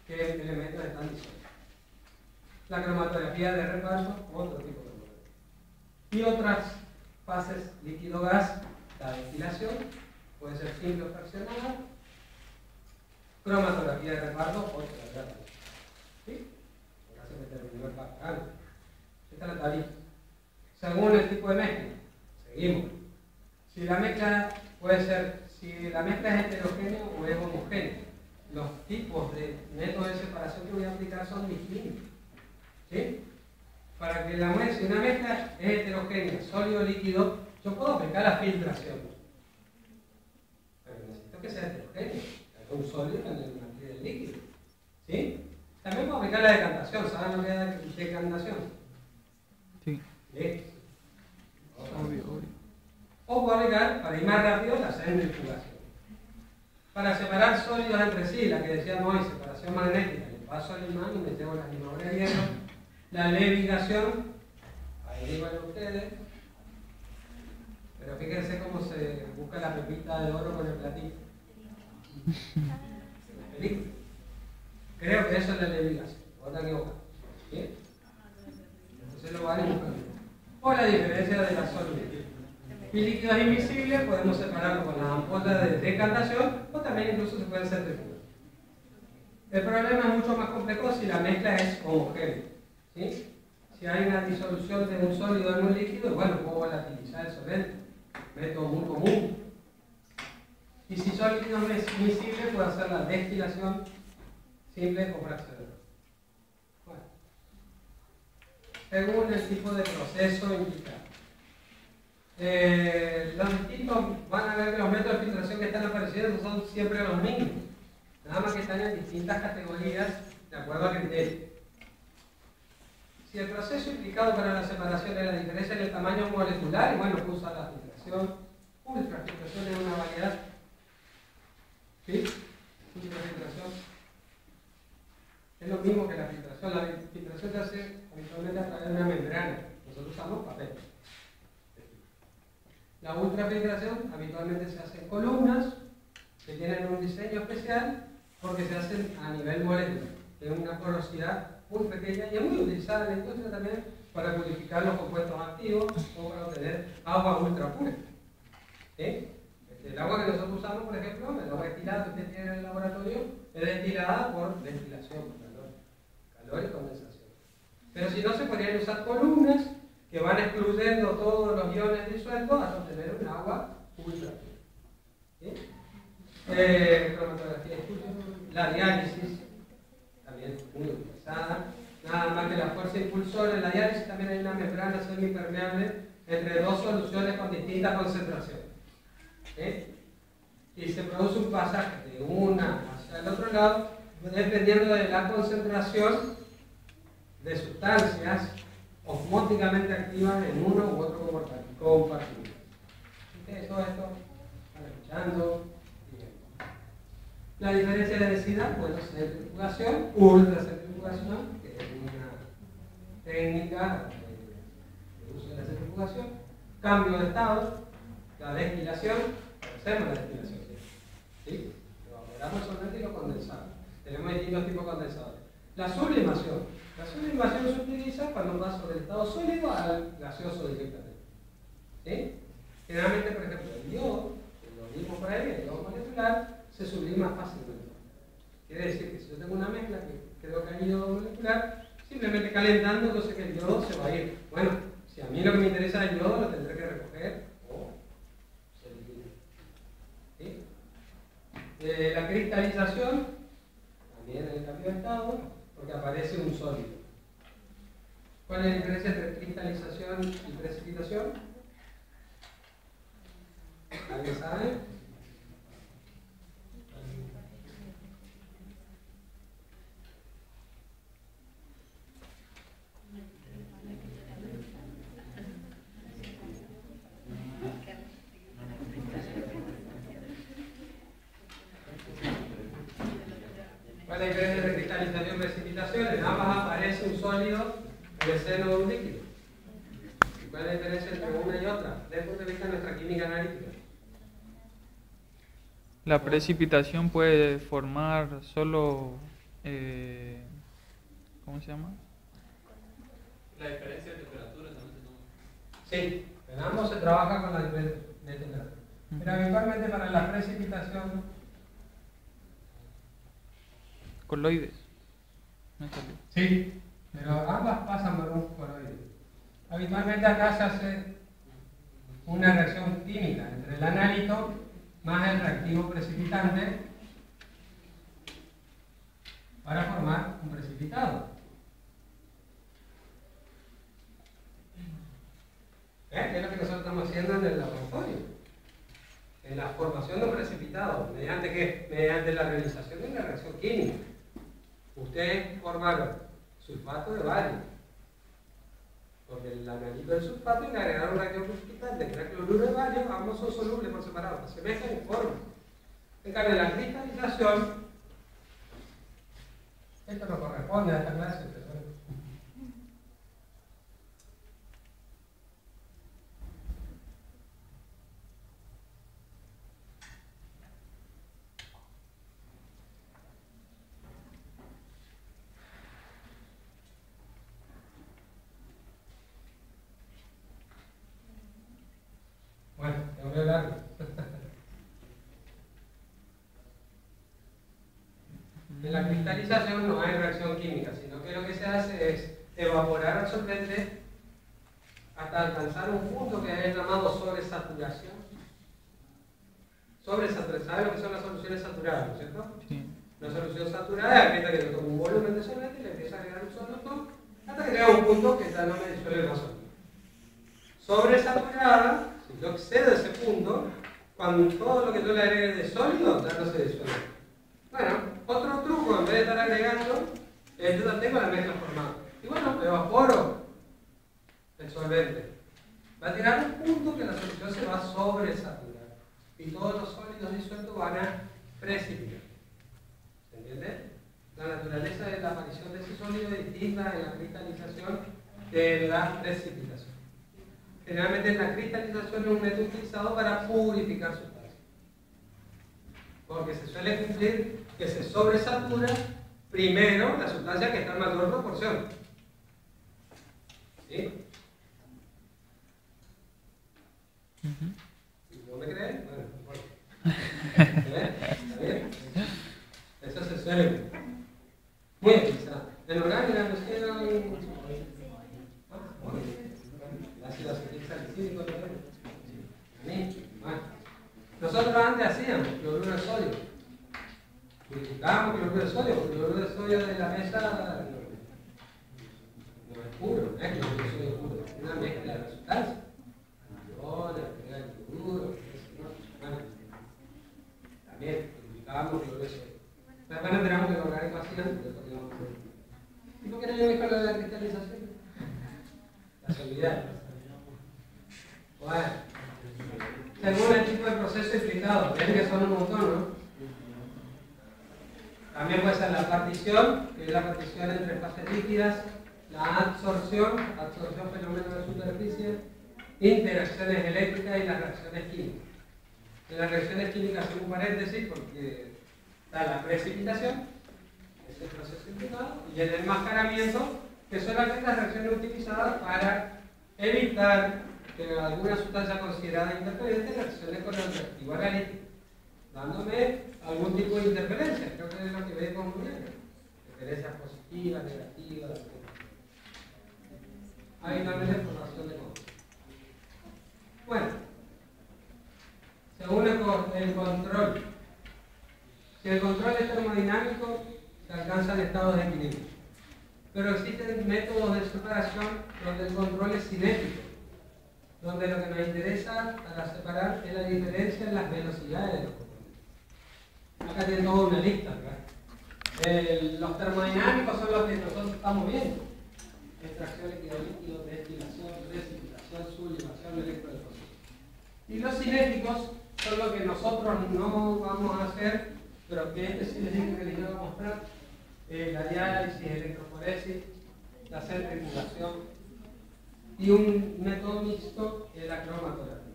qué elementos están disueltos. La cromatografía de reparto, otro tipo de cromatografía. Y otras fases líquido-gas, la destilación, puede ser simple o fraccionada. Cromatografía de reparto, otra tablita. ¿Sí? Acá se me terminó el papel. Esta es la tablita. Según el tipo de mezcla, seguimos. Si la mezcla puede ser, si la mezcla es heterogénea o es homogénea, los tipos de métodos de separación que voy a aplicar son distintos. ¿Sí? Para que la si una mezcla es heterogénea, sólido, líquido, yo puedo aplicar la filtración. Pero necesito que sea heterogéneo, un sólido en el material del líquido. ¿Sí? También puedo aplicar la decantación. ¿Saben lo que es decantación? Sí. ¿Sí? Obvio. O puedo aplicar, para ir más rápido, la centrifugación. Para separar sólidos entre sí, la que decíamos hoy, separación magnética, le paso al imán y me llevo la limadura de hierro. La levigación, ahí igual ustedes, pero fíjense cómo se busca la pepita de oro con el platito. La película. Creo que eso es la levigación, o está equivocado. ¿Bien? Entonces lo van buscando. O la diferencia de la solidez. Y líquidos invisibles podemos separarlo con las ampollas de decantación o también incluso se pueden centrifugar. El problema es mucho más complejo si la mezcla es homogénea. ¿Sí? Si hay una disolución de un sólido en un líquido, bueno, puedo volatilizar el solvente, método muy común. Y si son líquidos miscibles, puedo hacer la destilación simple o fraccionada. Bueno, según el tipo de proceso indicado. Los distintos van a ver que los métodos de filtración que están apareciendo son siempre los mismos, nada más que están en distintas categorías de acuerdo a criterio. Si el proceso implicado para la separación es la diferencia en el tamaño molecular, bueno, usa la filtración, ultrafiltración es una variedad. ¿Sí? Ultrafiltración. Es lo mismo que la filtración. La filtración se hace habitualmente a través de una membrana. Nosotros usamos papel. La ultrafiltración habitualmente se hace en columnas que tienen un diseño especial porque se hacen a nivel molecular. Tienen una porosidad muy pequeña y es muy utilizada en la industria también para purificar los compuestos activos o para obtener agua ultra pura. ¿Sí? El agua que nosotros usamos, por ejemplo, el agua destilada que usted tiene en el laboratorio, es destilada por destilación, calor y condensación. Pero si no, se podrían usar columnas que van excluyendo todos los iones disueltos hasta obtener un agua ultra pura. ¿Sí? Cromatografía de estudio, la diálisis, también muy utilizada. Nada más que la fuerza impulsora. En la diálisis también hay una membrana semipermeable entre dos soluciones con distintas concentraciones. Y se produce un pasaje de una hacia el otro lado dependiendo de la concentración de sustancias osmóticamente activas en uno u otro compartimento. Todo esto están escuchando. La diferencia de densidad, bueno, centrifugación, ultracentrifugación, que es una técnica de uso de la centrifugación, cambio de estado, la destilación, hacemos la destilación, ¿sí? Evaporamos el solvente y lo condensamos. Tenemos distintos tipos de condensadores. La sublimación. La sublimación se utiliza cuando pasa del estado sólido al gaseoso directamente. ¿Sí? Generalmente, por ejemplo, el yodo, que lo vimos por ahí, el yodo molecular, se sublima fácilmente. Quiere decir que si yo tengo una mezcla que creo que hay yodo molecular, simplemente calentando, entonces que el yodo se va a ir. Bueno, si a mí lo que me interesa es el yodo, lo tendré que recoger o se elimina. ¿Sí? La cristalización, también en el cambio de estado, porque aparece un sólido. ¿Cuál es la diferencia entre cristalización y precipitación? ¿Alguien sabe? ¿Cuál es la diferencia entre cristalización y precipitación? En ambas aparece un sólido en el seno de un líquido. ¿Y cuál es la diferencia entre una y otra? Desde el punto de vista de nuestra química analítica. La precipitación puede formar solo, ¿cómo se llama? La diferencia de temperatura también se toma. Sí, en ambos se trabaja con la diferencia de temperatura. Pero habitualmente para la precipitación, Coloides. No salió. sí, pero ambas pasan por un coloide. Habitualmente acá se hace una reacción química entre el analito más el reactivo precipitante para formar un precipitado. ¿Qué es lo que nosotros estamos haciendo en el laboratorio? En la formación de un precipitado. ¿Mediante qué? Mediante la realización de una reacción química. Ustedes formaron sulfato de bario, porque el analito del sulfato le agregaron un reactivo precipitante, que era cloruro de bario, ambos son solubles por separado, se mezclan y forman. En cambio, la cristalización, esto no corresponde a esta clase, pero bueno, tengo que hablarlo. En la cristalización no hay reacción química, sino que lo que se hace es evaporar el solvente hasta alcanzar un punto que es llamado sobresaturación. Sobresaturación, ¿saben lo que son las soluciones saturadas, no es cierto? Sí. La solución saturada es aquella que yo tomo un volumen de solvente y le empiezo a agregar un soluto hasta que llega a un punto que ya no me disuelve más sólido. Sobresaturada, si yo excedo ese punto, cuando todo lo que yo le agregue de sólido ya no se disuelve. Bueno, otro truco, en vez de estar agregando, yo ya tengo la mezcla formada. Y bueno, evaporo el solvente. Va a llegar a un punto que la solución se va a sobresaturar. Y todos los sólidos disueltos van a precipitar. ¿Se entiende? La naturaleza de la aparición de ese sólido es distinta en la cristalización que la precipitación. Generalmente la cristalización es un método utilizado para purificar sustancias. Porque se suele cumplir que se sobresatura primero la sustancia que está en mayor proporción. ¿Sí? ¿No me creen? Bueno, no importa. ¿Está bien? Eso se suele. Muy utilizado. En orgánica no hicieron. El ácido acetil salicílico también. Bueno. Nosotros antes hacíamos cloruro de sodio. Purificábamos cloruro de sodio, porque el cloruro de sodio de la mesa no es puro, no es cloruro de sodio puro, es una mezcla de sustancias. Cloruro, bueno, también purificábamos cloruro de sodio. Después nos enteramos que los orgánicos hacían, ¿y por qué no yo me hablo de la cristalización? La solidez. Bueno, según el tipo de proceso implicado, ven que son un montón, ¿no? También puede ser la partición, que es la partición entre fases líquidas, la absorción fenómeno de superficie, interacciones eléctricas y las reacciones químicas. En las reacciones químicas hacemos un paréntesis porque está la precipitación, es el proceso implicado, y el enmascaramiento, que son las reacciones utilizadas para evitar que alguna sustancia considerada interferente reaccione con el reactivo analítico, dándome algún tipo de interferencia. Creo que es lo que ve con interferencias positivas, negativas, etc. Habitualmente por razón de control. Bueno, según el control, si el control es termodinámico, se alcanzan estados de equilibrio. Pero existen métodos de separación donde el control es cinético, donde lo que nos interesa para separar es la diferencia en las velocidades de los componentes. Acá tienen toda una lista, ¿verdad? Los termodinámicos son los que nosotros estamos viendo: extracción, líquido, destilación, precipitación, sublimación, electrodeposición. Y los cinéticos son lo que nosotros no vamos a hacer, pero que este cinético que les iba a mostrar, la diálisis, electroforesis, la centrifugación y un método mixto es la cromatografía.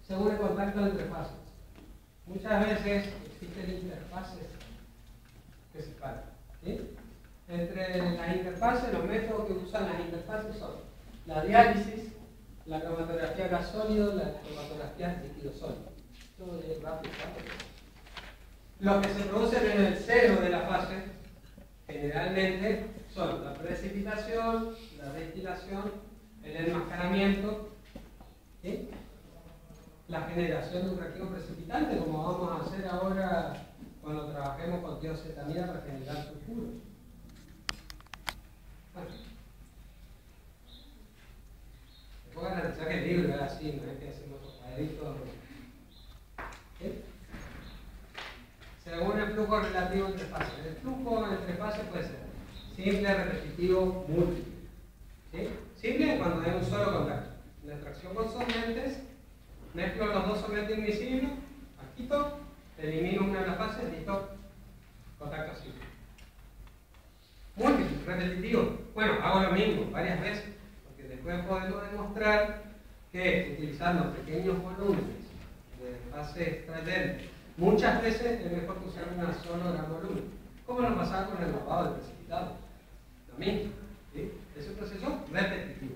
Según el contacto entre fases. Muchas veces existen interfaces que separan. ¿Sí? Entre las interfaces, los métodos que usan las interfaces son la diálisis, la cromatografía gas sólido, la cromatografía líquido sólido. Todo es rápido, ¿sabes? Los que se producen en el cero de la fase generalmente son la precipitación, la destilación, el enmascaramiento, ¿sí? La generación de un reactivo precipitante, como vamos a hacer ahora cuando trabajemos con tiocetamida para generar sulfuros. Bueno, después garantizar que el libro es así, no es que hacemos los cuadritos. ¿Sí? Según el flujo relativo entre fases. El flujo entre fases puede ser simple, repetitivo, múltiple. ¿Sí? Simple cuando hay un solo contacto. La extracción con solventes, mezclo los dos solventes miscibles, quito, elimino una de las fases, listo, contacto simple. Múltiple, repetitivo. Bueno, hago lo mismo varias veces, porque después podemos demostrar que utilizando pequeños volúmenes de fase extrayente, muchas veces es mejor que usar una sola gran volumen. Como lo pasaba con el lavado del precipitado. Lo mismo. ¿Sí? Es un proceso repetitivo.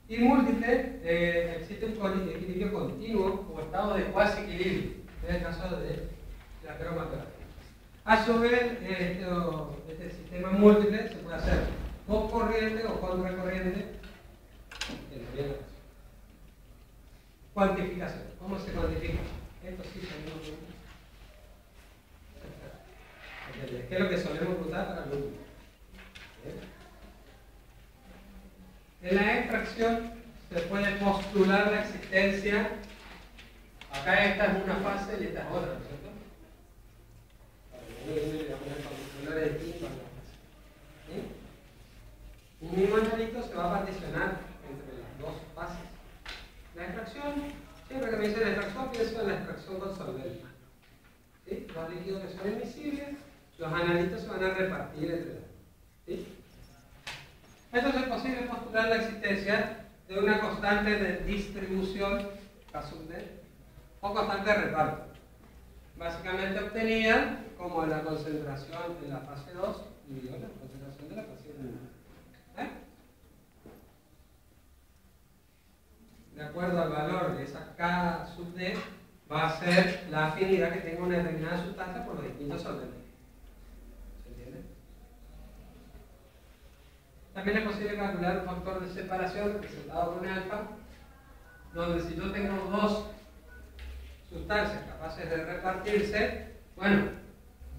Y múltiple, existe un equilibrio continuo o estado de cuasi equilibrio. En el caso de la cromatografía. A su vez, este sistema múltiple se puede hacer con corriente o contracorriente. Cuantificación. ¿Cómo se cuantifica? Esto sí tenemos ¿qué es lo que solemos usar para el múltiple? En la extracción se puede postular la existencia. Acá esta es una fase y esta es otra, ¿no es cierto? Un mismo analito se va a particionar entre las dos fases. La extracción, siempre que me dicen la extracción, pienso en la extracción con solvente. ¿Sí? Los líquidos que son admisibles los analitos se van a repartir entre ellos. ¿Sí? Entonces es posible postular la existencia de una constante de distribución, K sub D, o constante de reparto. Básicamente obtenida como la concentración en la fase 2 dividido la concentración de la fase 1. De acuerdo al valor de esa K sub D, va a ser la afinidad que tenga una determinada sustancia por los distintos solventes. ¿Se entiende? También es posible calcular un factor de separación representado por un alfa, donde si yo tengo dos sustancias capaces de repartirse, bueno,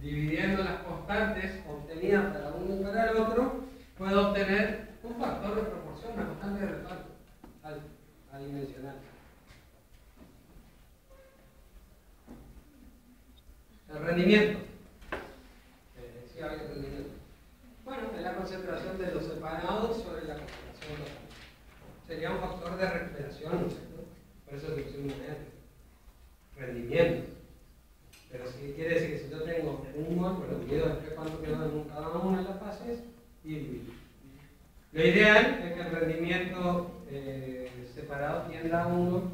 dividiendo las constantes obtenidas para uno y para el otro, puedo obtener un factor de proporción, una constante de reparto adimensional. El rendimiento. Sí, hay rendimiento. Bueno, es la concentración de los separados sobre la concentración total. Sería un factor de recuperación, ¿no es cierto? Por eso se pusimos rendimiento. Pero sí quiere decir que si yo tengo un mol, bueno, divido después cuánto quedó en cada una de las fases y divido. Lo ideal es que el rendimiento separado tienda a 1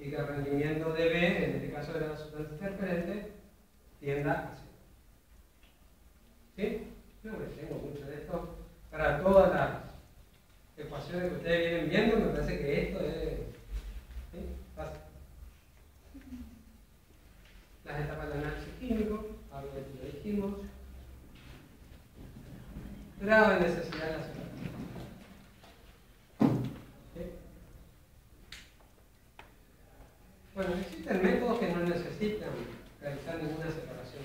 y que el rendimiento de B, en este caso de la sustancia interferente, tienda a 0. ¿Sí? Yo me tengo mucho de esto. Para todas las ecuaciones que ustedes vienen viendo, me parece que esto es fácil. Las etapas del análisis químico, algo que lo dijimos. Grado de necesidad de la separación. Bueno, existen métodos que no necesitan realizar ninguna separación.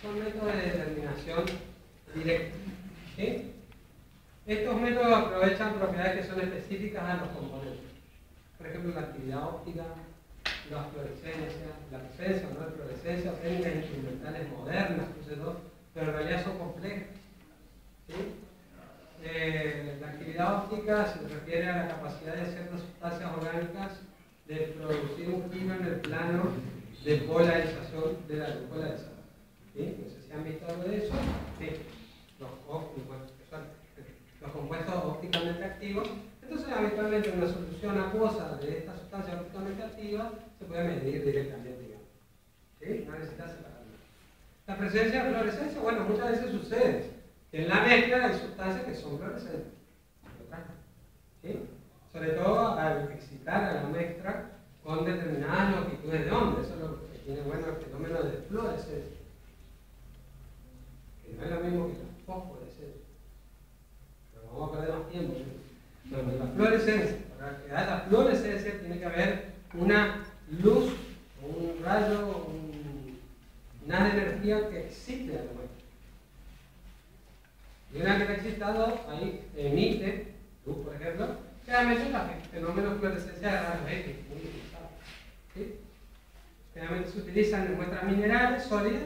Son métodos de determinación directa. ¿Sí? Estos métodos aprovechan propiedades que son específicas a los componentes. Por ejemplo, la actividad óptica, la fluorescencia, la presencia o no de fluorescencia, técnicas instrumentales modernas, pero en realidad son complejas. ¿Sí? La actividad óptica se refiere a la capacidad de ciertas sustancias orgánicas de producir un giro en el plano de polarización de la despolarización. ¿Sí? No sé si han visto algo de eso. Sí. Los compuestos ópticamente activos. Entonces, habitualmente una solución acuosa de esta sustancia ópticamente activa se puede medir directamente, digamos. ¿Sí? No necesita separarlo. La presencia de fluorescencia, bueno, muchas veces sucede. En la mezcla hay sustancias que son fluorescentes. ¿Sí? Sobre todo al excitar a la mezcla con determinadas longitudes de onda. Eso es lo que tiene bueno el fenómeno de fluorescencia. Que no es lo mismo que la fosforescencia. Pero vamos a perder más tiempo. Bueno, la fluorescencia, para que haya fluorescencia tiene que haber una luz, un rayo, una energía que excite a la mezcla. Y una que está excitado, ahí emite luz, por ejemplo. Generalmente el fenómeno de fluorescencia de rayos X, muy utilizado. ¿Sí? Generalmente se utilizan en muestras minerales sólidas,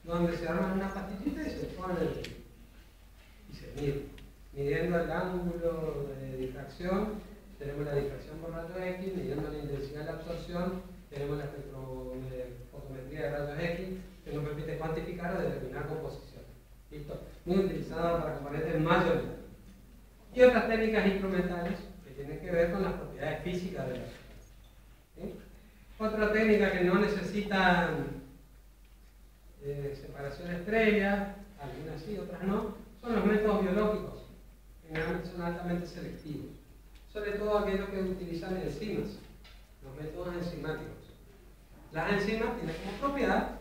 donde se arman unas pastillitas y se ponen y se mide. Midiendo el ángulo de difracción, tenemos la difracción por rayos X, midiendo la intensidad de la absorción, tenemos la fotometría de rayos X, que nos permite cuantificar o determinar composición. ¿Listo? Muy utilizada para componentes mayoritarios. Y otras técnicas instrumentales que tienen que ver con las propiedades físicas de la sustancia. ¿Sí? Otra técnica que no necesitan separaciones previas, algunas sí, otras no, son los métodos biológicos. Generalmente son altamente selectivos. Sobre todo aquellos que utilizan enzimas, los métodos enzimáticos. Las enzimas tienen como propiedad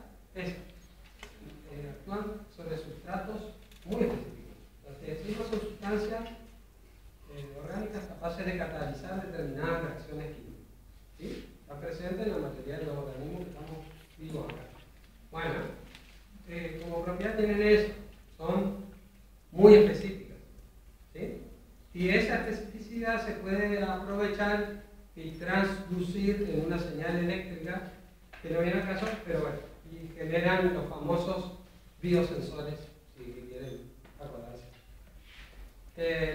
actúan sobre sustratos muy específicos. Las enzimas son sustancias orgánicas capaces de catalizar determinadas reacciones químicas. ¿Sí? Está presente en la mayoría de los organismos que estamos vivos acá. Bueno, como propiedad tienen eso, son muy específicas. ¿Sí? Y esa especificidad se puede aprovechar y transducir en una señal eléctrica, que no viene al caso, pero bueno, y generan los famosos biosensores, si quieren acordarse.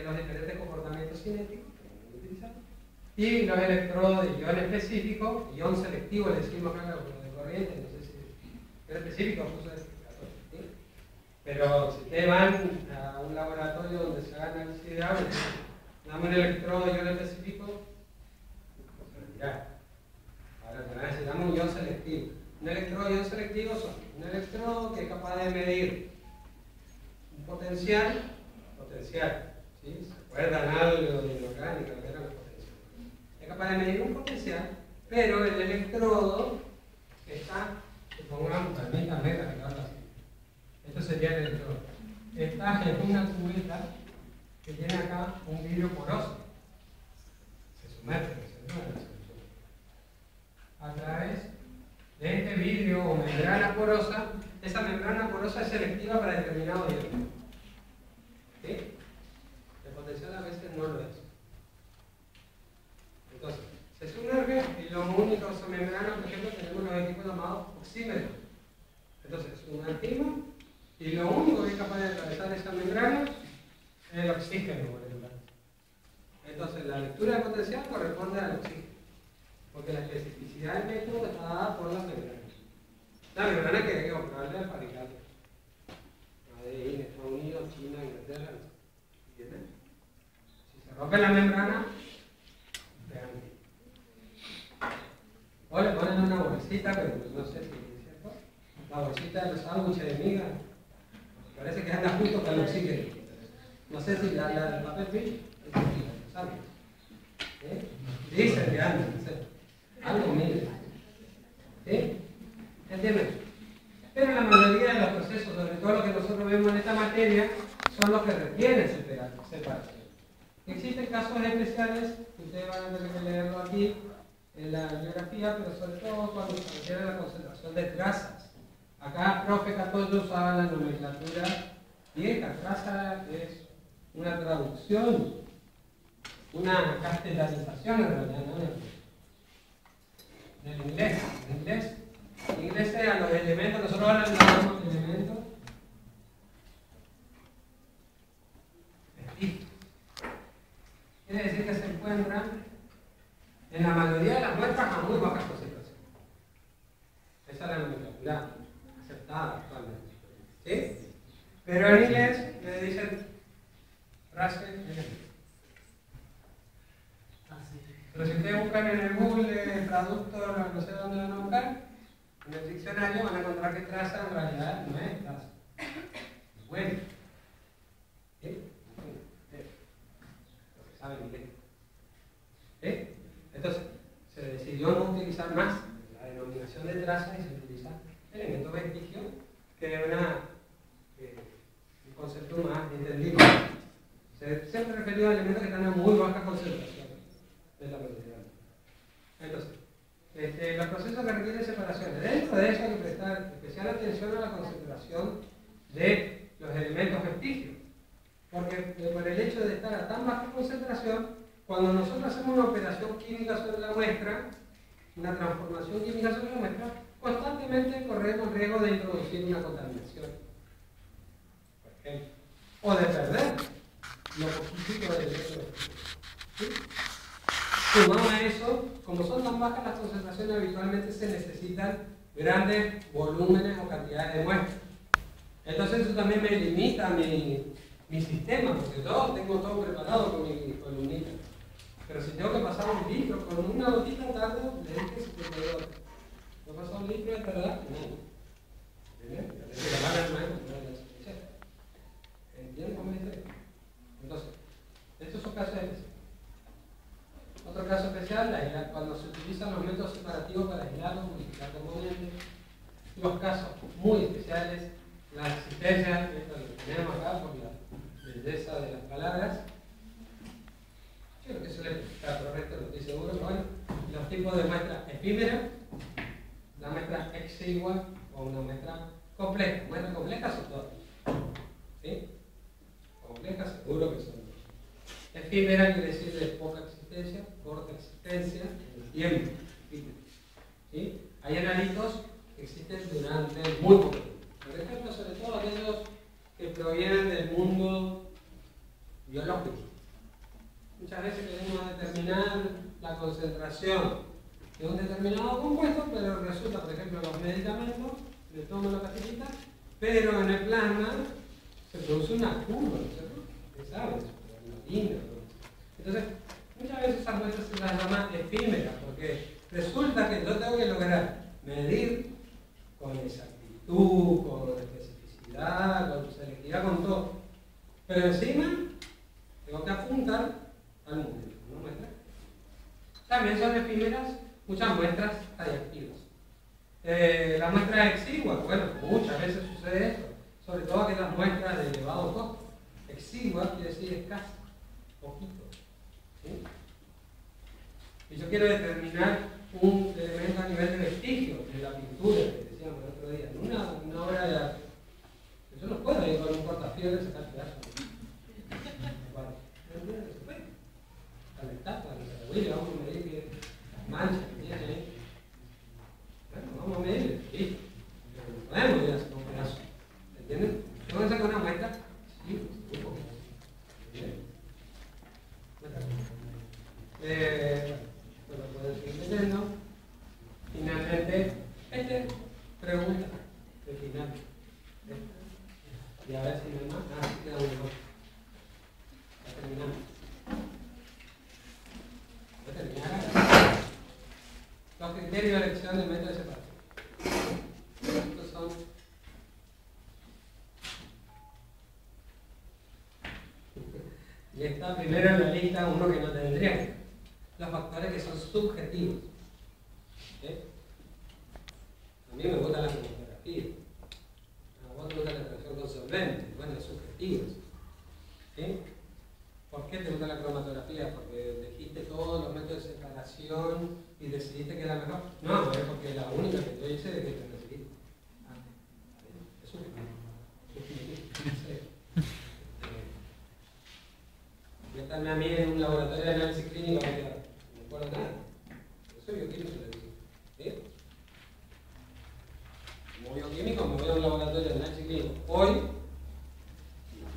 Los diferentes comportamientos cinéticos que muy utilizados, y los electrodos de ion específico, ion selectivo, le decimos acá de corriente, no sé si es específico, puso ¿sí? Pero si ustedes van a un laboratorio donde se haga análisis de agua, dame un electrodo, yo lo especifico, se retirará. Ahora te van a decir, dame un ion selectivo. Un electrodo y ion selectivo son un electrodo que es capaz de medir un potencial, ¿sí? ¿Se acuerdan algo de inorgánica, que eran los potenciales? Es capaz de medir un potencial, pero el electrodo está, supongamos, permítanme cargarlo así. Esto sería el electrodo. Está en una cubeta que tiene acá un vidrio poroso. Se sumerge en el centro de la solución. A través de este vidrio o membrana porosa, esa membrana porosa es selectiva para determinados iones. ¿Sí? El potencial a veces no lo es. Entonces, se sumerge y lo único, esa membrana, por ejemplo, tenemos los equipos llamados oxímetros. Entonces, sumergimos y lo único que es capaz de atravesar esa membrana es el oxígeno molecular. Entonces, la lectura de potencial corresponde al oxígeno, porque la especificidad del método está dada por las membranas. La membrana que hay que comprarle al fabricante. ADI en Estados Unidos, China, Inglaterra. ¿Entienden? Si se rompe la membrana, vean. O le ponen una bolsita, pero no sé si es cierto. La bolsita de los sándwiches de miga. Parece que anda justo con el oxígeno. No sé si la del papel film es oxígeno, ¿sabes? Dicen que anda, no sé. Algo mide. ¿Sí? ¿Entienden? Pero la mayoría de los procesos, sobre todo lo que nosotros vemos en esta materia, son los que requieren separación. Existen casos especiales, ustedes van a tener que leerlo aquí en la bibliografía, pero sobre todo cuando se refiere a la concentración de trazas. Acá, profe Catoyo usaba la nomenclatura vieja. Traza es una traducción, una castellanización en realidad, ¿no? Del inglés. En inglés eran los elementos, nosotros ahora le llamamos elementos específicos. Quiere decir que se encuentran en la mayoría de las muestras a muy bajas concentraciones. Esa es la nomenclatura aceptada actualmente. ¿Sí? Pero en inglés le dicen trace elemento. Pero si ustedes buscan en el Google traductor, no sé dónde van a buscar, en el diccionario van a encontrar que traza en realidad no es traza. Es bueno. ¿Sí? Porque saben inglés. ¿Sí? Entonces, se decidió no utilizar más la denominación de traza y se utiliza elemento vestigio, que es un concepto más entendido. Siempre referido a elementos que están a muy baja concentración de la material. Entonces, los procesos que requieren separaciones. Dentro de eso hay que prestar especial atención a la concentración de los elementos vestigios. Porque por el hecho de estar a tan baja concentración, cuando nosotros hacemos una operación química sobre la muestra, una transformación química sobre la muestra, constantemente corremos el riesgo de introducir una contaminación. Por ejemplo. O de perder lo poquitito del elemento vestigio. ¿Sí? Sumado a eso, como son tan bajas las concentraciones, habitualmente se necesitan grandes volúmenes o cantidades de muestras. Entonces eso también me limita mi sistema, porque yo tengo todo preparado con mi columnita. Pero si tengo que pasar un litro, con una gotita tardo, le dije 72. ¿No pasa un litro de tardar? No. ¿Entienden? ¿Entienden cómo dice? Entonces, estos son casos especiales. Otro caso especial, cuando se utilizan los métodos separativos para aislar o modificar componentes. Los casos muy especiales, la existencia, esto lo tenemos acá por la belleza de las palabras. Yo creo que eso está correcto, no estoy seguro, pero bueno, los tipos de muestra efímera, la muestra exigua o una muestra compleja. Muestras complejas son todas. ¿Sí? Complejas seguro que son todas. Efímera quiere decir de poca existencia, corta existencia, en el tiempo. ¿Sí? Hay analitos que existen durante muy poco tiempo. Por ejemplo, sobre todo aquellos que provienen del mundo biológico. Muchas veces queremos determinar la concentración de un determinado compuesto, pero resulta, por ejemplo, los medicamentos, le tomo la pastillita Pero en el plasma se produce una curva, ¿no es cierto? Ustedes saben, la línea, ¿no? Entonces, muchas veces esas muestras se las llama efímeras, porque resulta que yo tengo que lograr medir con exactitud, con especificidad, con selectividad, con todo. Pero encima, tengo que apuntar al momento, ¿no? Muestra. También son efímeras muchas muestras radiactivas. Las muestras exiguas, bueno, muchas veces sucede esto, sobre todo aquellas muestras de elevado costo. Exigua quiere decir escasa, poquito. ¿Sí? Y yo quiero determinar un elemento a nivel de vestigio de la pintura, que decíamos el otro día, una obra de arte. Yo no puedo ir con un cortapiedra y sacar pedazos. No se puede. A la estatua, a la huella, vamos a medir que las manchas que tiene ahí. Bueno, vamos a medir, listo. Pero no podemos ir a sacar un pedazo. ¿Entienden? Tengo que sacar una muestra. Sí, un poco. ¿Entienden? Bueno, pueden seguir leyendo. Finalmente, pregunta de final. Y a ver si no hay más. Ah, sí queda uno. Ya terminamos. Ya terminamos. Los criterios de elección del método de separación. Estos son. Y está primero en la lista uno que no tendría que. Los factores que son subjetivos. ¿Sí? A mí me gusta la cromatografía. A vos te gusta la extracción con solvente. Bueno, es subjetivo. ¿Sí? ¿Por qué te gusta la cromatografía? Porque elegiste todos los métodos de separación y decidiste que era mejor. No, es porque la única que yo hice es que te decidí. Es subjetivo. Voy a estarme a mí en un laboratorio de análisis clínico no me acuerdo nada. Yo soy bioquímico, le digo. ¿Sí? Como bioquímico me voy a un laboratorio de análisis clínico. Hoy,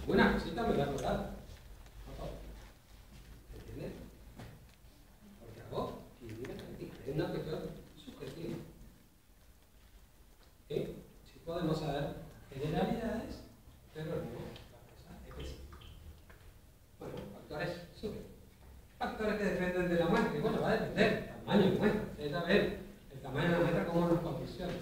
algunas cositas me voy a acordar. ¿Entiendes? Porque a vos, es una cuestión subjetiva. ¿Sí? Si podemos saber generalidades, pero no la cosa específica. Bueno, factores subjetivos. Factores que dependen de la muestra. Y bueno, va a depender del tamaño de la muestra. Ustedes saben el tamaño de la muestra, cómo nos condiciona.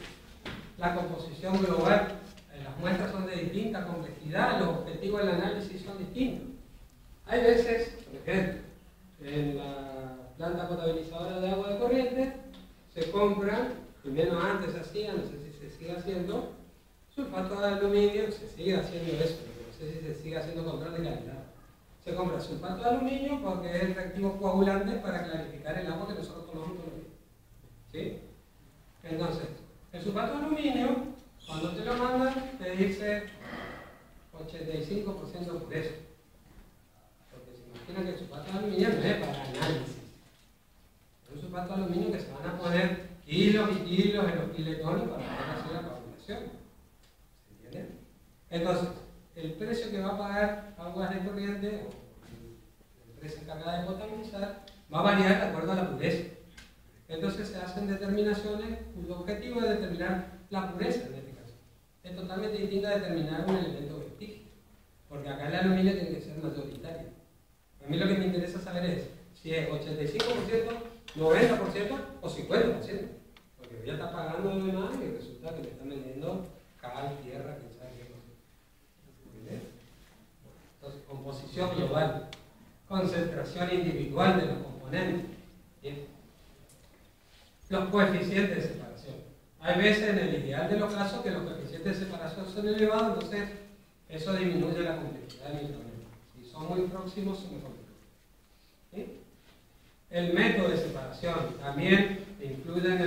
La composición global. Las muestras son de distinta complejidad, los objetivos del análisis son distintos. Hay veces, por ejemplo, en la planta potabilizadora de agua de corriente, se compran, y menos antes se hacía, no sé si se sigue haciendo, sulfato de aluminio, se sigue haciendo eso, pero no sé si se sigue haciendo control de calidad. Se compra sulfato de aluminio porque es el reactivo coagulante para clarificar el agua que nosotros tomamos todos los días. ¿Sí? Entonces, el sulfato de aluminio, cuando te lo mandan, te dice 85% de pureza. Porque se imaginan que el sulfato de aluminio no es para análisis. Es un sulfato de aluminio que se van a poner kilos y kilos en los kiletones para poder hacer la coagulación. ¿Se entiende? Entonces, el precio que va a pagar aguas de corriente, o la empresa encargada de potabilizar, va a variar de acuerdo a la pureza. Entonces se hacen determinaciones cuyo objetivo es determinar la pureza en este caso. Es totalmente distinto a determinar un elemento vestigio, porque acá el aluminio tiene que ser mayoritario. A mí lo que me interesa saber es si es 85%, 90% o 50%, porque voy a estar pagando de más y resulta que me están vendiendo cal, tierra, quién sabe qué cosa. Entonces, composición global, concentración individual de los componentes. ¿Bien? Los coeficientes de separación. Hay veces en el ideal de los casos que los coeficientes de separación son elevados, entonces eso disminuye la complejidad del instrumento. Si son muy próximos, son mejor. ¿Sí? El método de separación también incluye en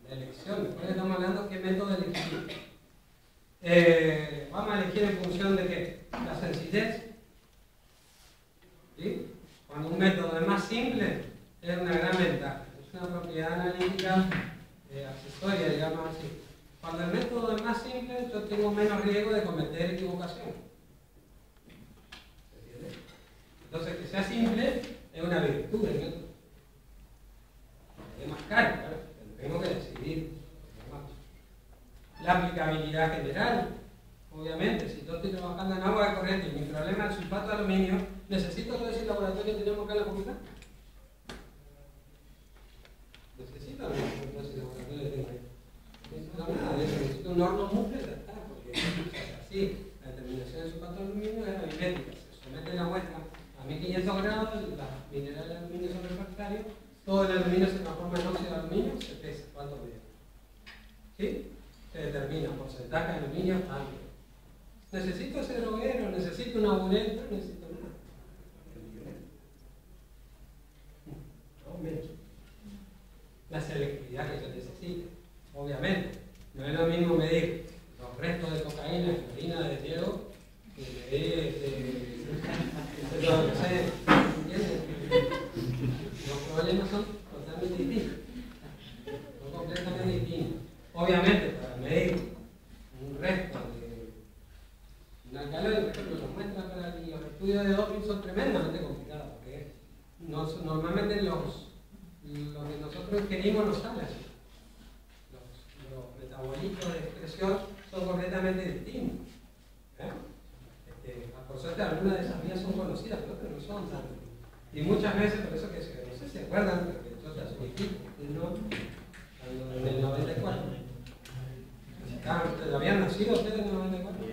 la elección. Después estamos hablando qué método elegir. Vamos a elegir en función de qué? La sencillez. ¿Sí? Cuando un método es más simple, es una gran ventaja. Es una propiedad analítica accesoria, digamos así. Cuando el método es más simple, yo tengo menos riesgo de cometer equivocación. ¿Se entiende? Entonces, que sea simple es una virtud del método. Es más caro, claro, tengo que decidir. La aplicabilidad general. tenemos acá en la facultad? Necesito nada de eso, necesito un horno mufle, ya está, porque así, la determinación de su patrón aluminio es aritmética, se somete la muestra a 1500 grados, los minerales de aluminio son refractarios, todo el aluminio se transforma en óxido de aluminio, se pesa, ¿cuánto mide? ¿Sí? Se determina, porcentaje de aluminio, tanto. ¿Necesito ese droguero? ¿Necesito una buleta? No necesito nada. No, menos. La selectividad que yo necesite, obviamente. No es lo mismo medir los restos de cocaína en orina de Diego que medir no sé, ¿entiendes? Los problemas son totalmente distintos. Son completamente distintos. Obviamente, para medir un resto de un alcaloide, por ejemplo, las muestras para los estudios de doping son tremendamente complicados, porque normalmente lo que nosotros ingerimos no sale así. Los metabolitos de expresión son completamente distintos. Por suerte, algunas de esas vías son conocidas, pero otras no son tan. Y muchas veces, por eso que no sé si se acuerdan, porque yo ya soy chico, ¿no? En el 94. ¿Habían nacido ustedes en el 94?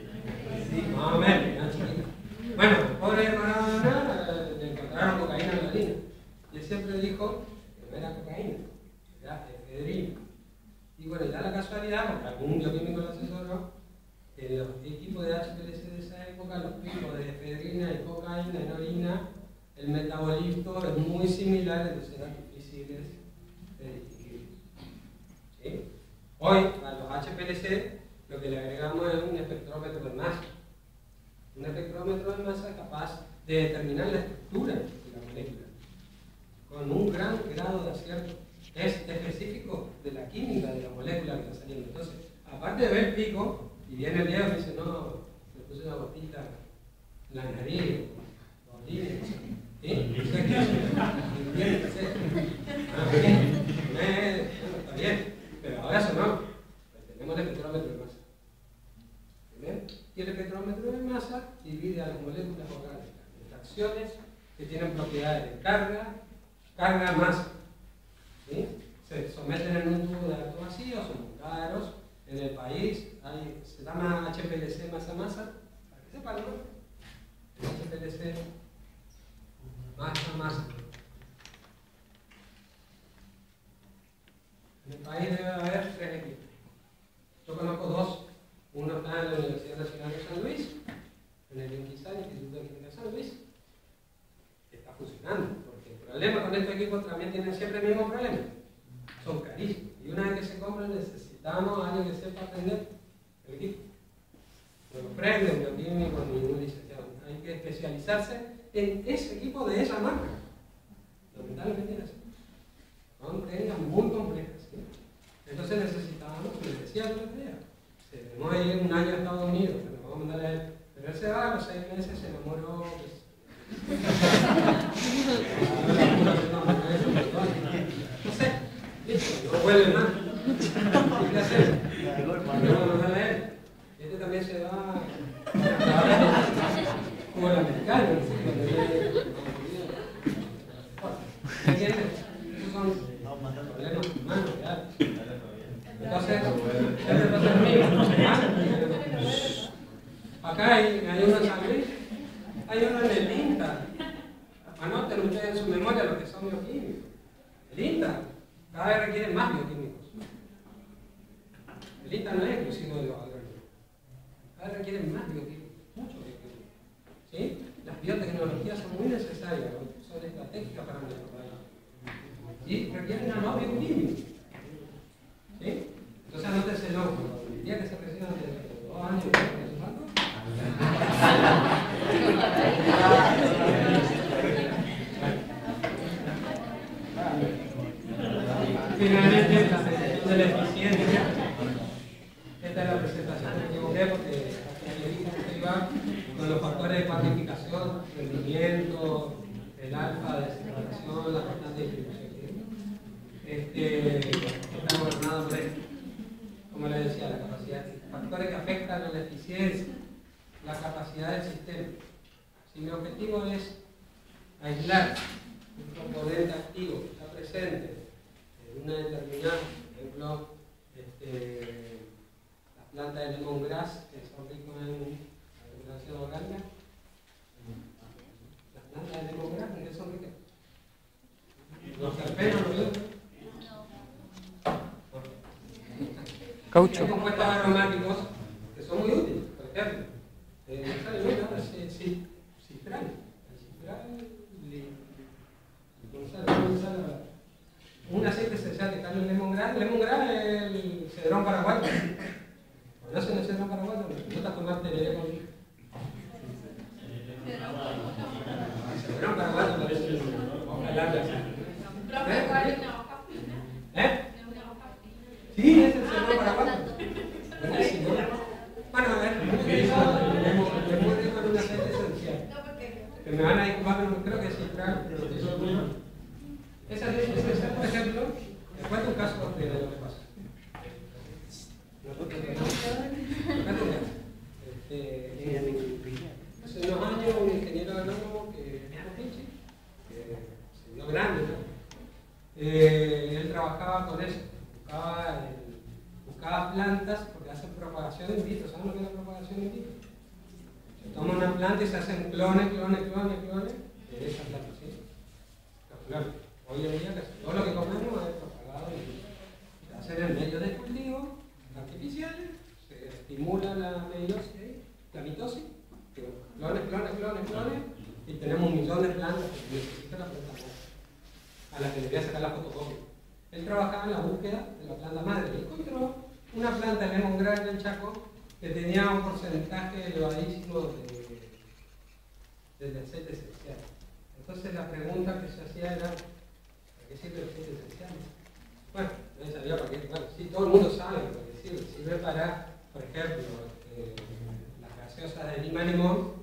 Sí, más o menos, eran chiquitos. Bueno, pobre Maradona le encontraron cocaína en la orina. Y él siempre dijo que no era cocaína, era efedrina. Y bueno, da la casualidad, porque algún bioquímico lo asesoró, que los equipos de HPLC de esa época, los picos de efedrina y cocaína en orina, el metabolismo es muy similar, entonces eran difíciles de distinguir. ¿Sí? Hoy, a los HPLC, lo que le agregamos es un espectrómetro de masa. Un espectrómetro de masa capaz de determinar la estructura de la molécula, con un gran grado de acierto. Es específico de la química de la molécula que está saliendo. Entonces, aparte de ver el pico, y viene el Diego y dice, no, me puse una gotita en la nariz, botines, ¿sí? ¿Usted qué hace? ¿Entiende? Ah, bien. Bueno, está bien, pero ahora eso no. Tenemos el espectrómetro de masa. ¿Bien? Y el espectrómetro de masa divide a las moléculas orgánicas en fracciones que tienen propiedades de carga, masa. ¿Sí? Se someten en un tubo de alto vacío, son muy caros. En el país se llama HPLC masa-masa, para que sepan, ¿no? HPLC masa-masa. En el país debe haber 3 equipos. Yo conozco 2. Uno está en la Universidad Nacional de San Luis, en el INQUISAN, Instituto de Química de San Luis, que está funcionando, porque el problema con estos equipos también tienen siempre el mismo problema. Son carísimos. Y una vez que se compran, necesitamos a alguien que sepa aprender el equipo. No lo prende un bioquímico ni un licenciado. Hay que especializarse en ese equipo de esa marca. Lamentablemente es así. Son técnicas muy complejas. ¿Sí? Entonces necesitamos, como les decía el otro día, se demoró a ir un año a Estados Unidos, pero vamos a mandarle a él. Pero él se va a los 6 meses, se enamoró. No sé, listo, no vuelve más. ¿Qué hacer? Vamos a mandarle a él. Este también se va como el americano. ¿Entiendes? Esos son problemas humanos reales. Entonces, ¿qué te pasa conmigo? Acá hay uno en San Luis, hay uno en el INTA. Anoten ustedes en su memoria lo que son bioquímicos. El INTA cada vez requiere más bioquímicos. El INTA no es exclusivo de los agrónomos. Cada vez requiere más bioquímicos, muchos bioquímicos. ¿Sí? Las biotecnologías son muy necesarias, son estratégicas para nuestro país. Y requieren una no bioquímica. ¿Sí? Entonces anótenselo. El día que se presionan de 2 años, finalmente, la presentación de la eficiencia. Esta es la presentación que equivoqué porque aquí iba con los factores de cuantificación, rendimiento, el alfa de separación, la constante de distribución. Está gobernado por esto. Como les decía, la capacidad, factores que afectan a la eficiencia, la capacidad del sistema. Si mi objetivo es aislar componente activo que está presente en una determinada, por ejemplo, las plantas de lemongrass que son ricas en ácido orgánica. Las plantas de lemongrass, ¿en qué son ricas? Los terpenos, ¿no? Caucho. Hay compuestos aromáticos que son muy útiles, por ejemplo. Citral. El citral, un aceite esencial que está en el lemongrass. Lemongrass es el cedrón paraguayo. ¿Conocen el cedrón paraguayo? ¿Me gusta tomar tereré conmigo? El cedrón paraguayo parece hoja larga. Sí, es el cedrón paraguayo. Buenísimo. Bueno, a ver, muy rico en un aceite esencial. Que me van a disculpar, pero creo que es citral, pero no estoy seguro. Esa aceite esencial, por ejemplo, les cuento un caso de lo que pasa. Hace unos años un ingeniero agrónomo que se dio grande, ¿no? Él trabajaba con eso, buscaba plantas porque hacen propagación in vitro. ¿Saben lo que es la propagación in vitro? Se toma una planta y se hacen clones de esa planta, ¿sí? Los clones. Hoy en día casi todo lo que comemos es propagado in vitro. Se hacen en medios de cultivo artificiales, se estimula la mitosis, clones, y tenemos un millón de plantas que necesita la planta madre, a la que le voy a sacar la fotocopia. Él trabajaba en la búsqueda de la planta madre y encontró una planta de lemongrass en el Chaco que tenía un porcentaje elevadísimo de aceite esencial. Entonces la pregunta que se hacía era, ¿para qué sirve el aceite esencial? Bueno, nadie sabía para qué. Bueno, sí, todo el mundo sabe para qué sirve. Sirve para, por ejemplo, las gaseosas de lima limón.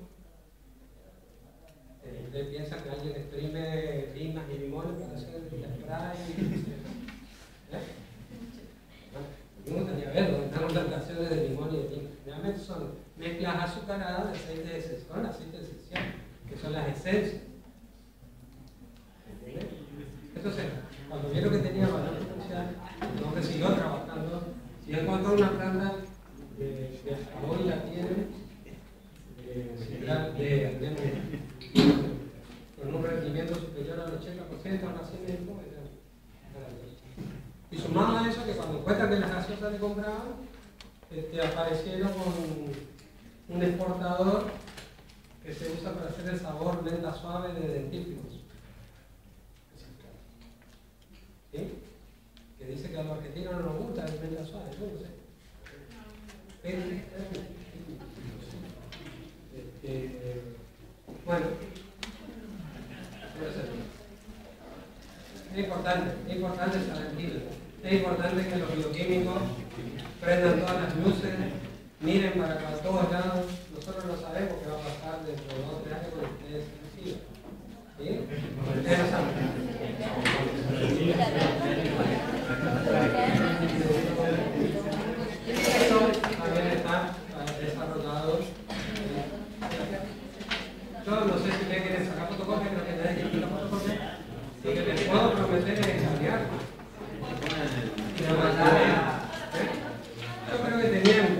Usted piensa que alguien exprime limas y limones para hacer el spray. Me gustaría ver dónde están las plantaciones de limón y de lima. Realmente son mezclas azucaradas de aceite esencial, que son las esencias. ¿Entiendes? Entonces, cuando vieron que tenía valor potencial, el hombre siguió trabajando. Si encontró una planta que hasta hoy la tiene, con un rendimiento superior al 80% al nacimiento, y sumado a eso, que cuando encuentran que las gaseosas le compraban, aparecieron con un exportador que se usa para hacer el sabor menta suave de dentífrios. ¿Sí? Que dice que a los argentinos no nos gusta el menta suave, yo no sé. Bueno, es importante saber tranquilo. Es importante que los bioquímicos prendan todas las luces, miren para todos lados. Nosotros no sabemos qué va a pasar dentro de 2 o 3 años cuando ustedes se reciban. ¿Sí? Ustedes lo saben. Eso también está desarrollado. Yo no sé si ustedes quieren sacar fotocopia, creo que nadie quiere sacar fotocopia. Lo que les puedo prometer es cambiar. Yo creo que tenían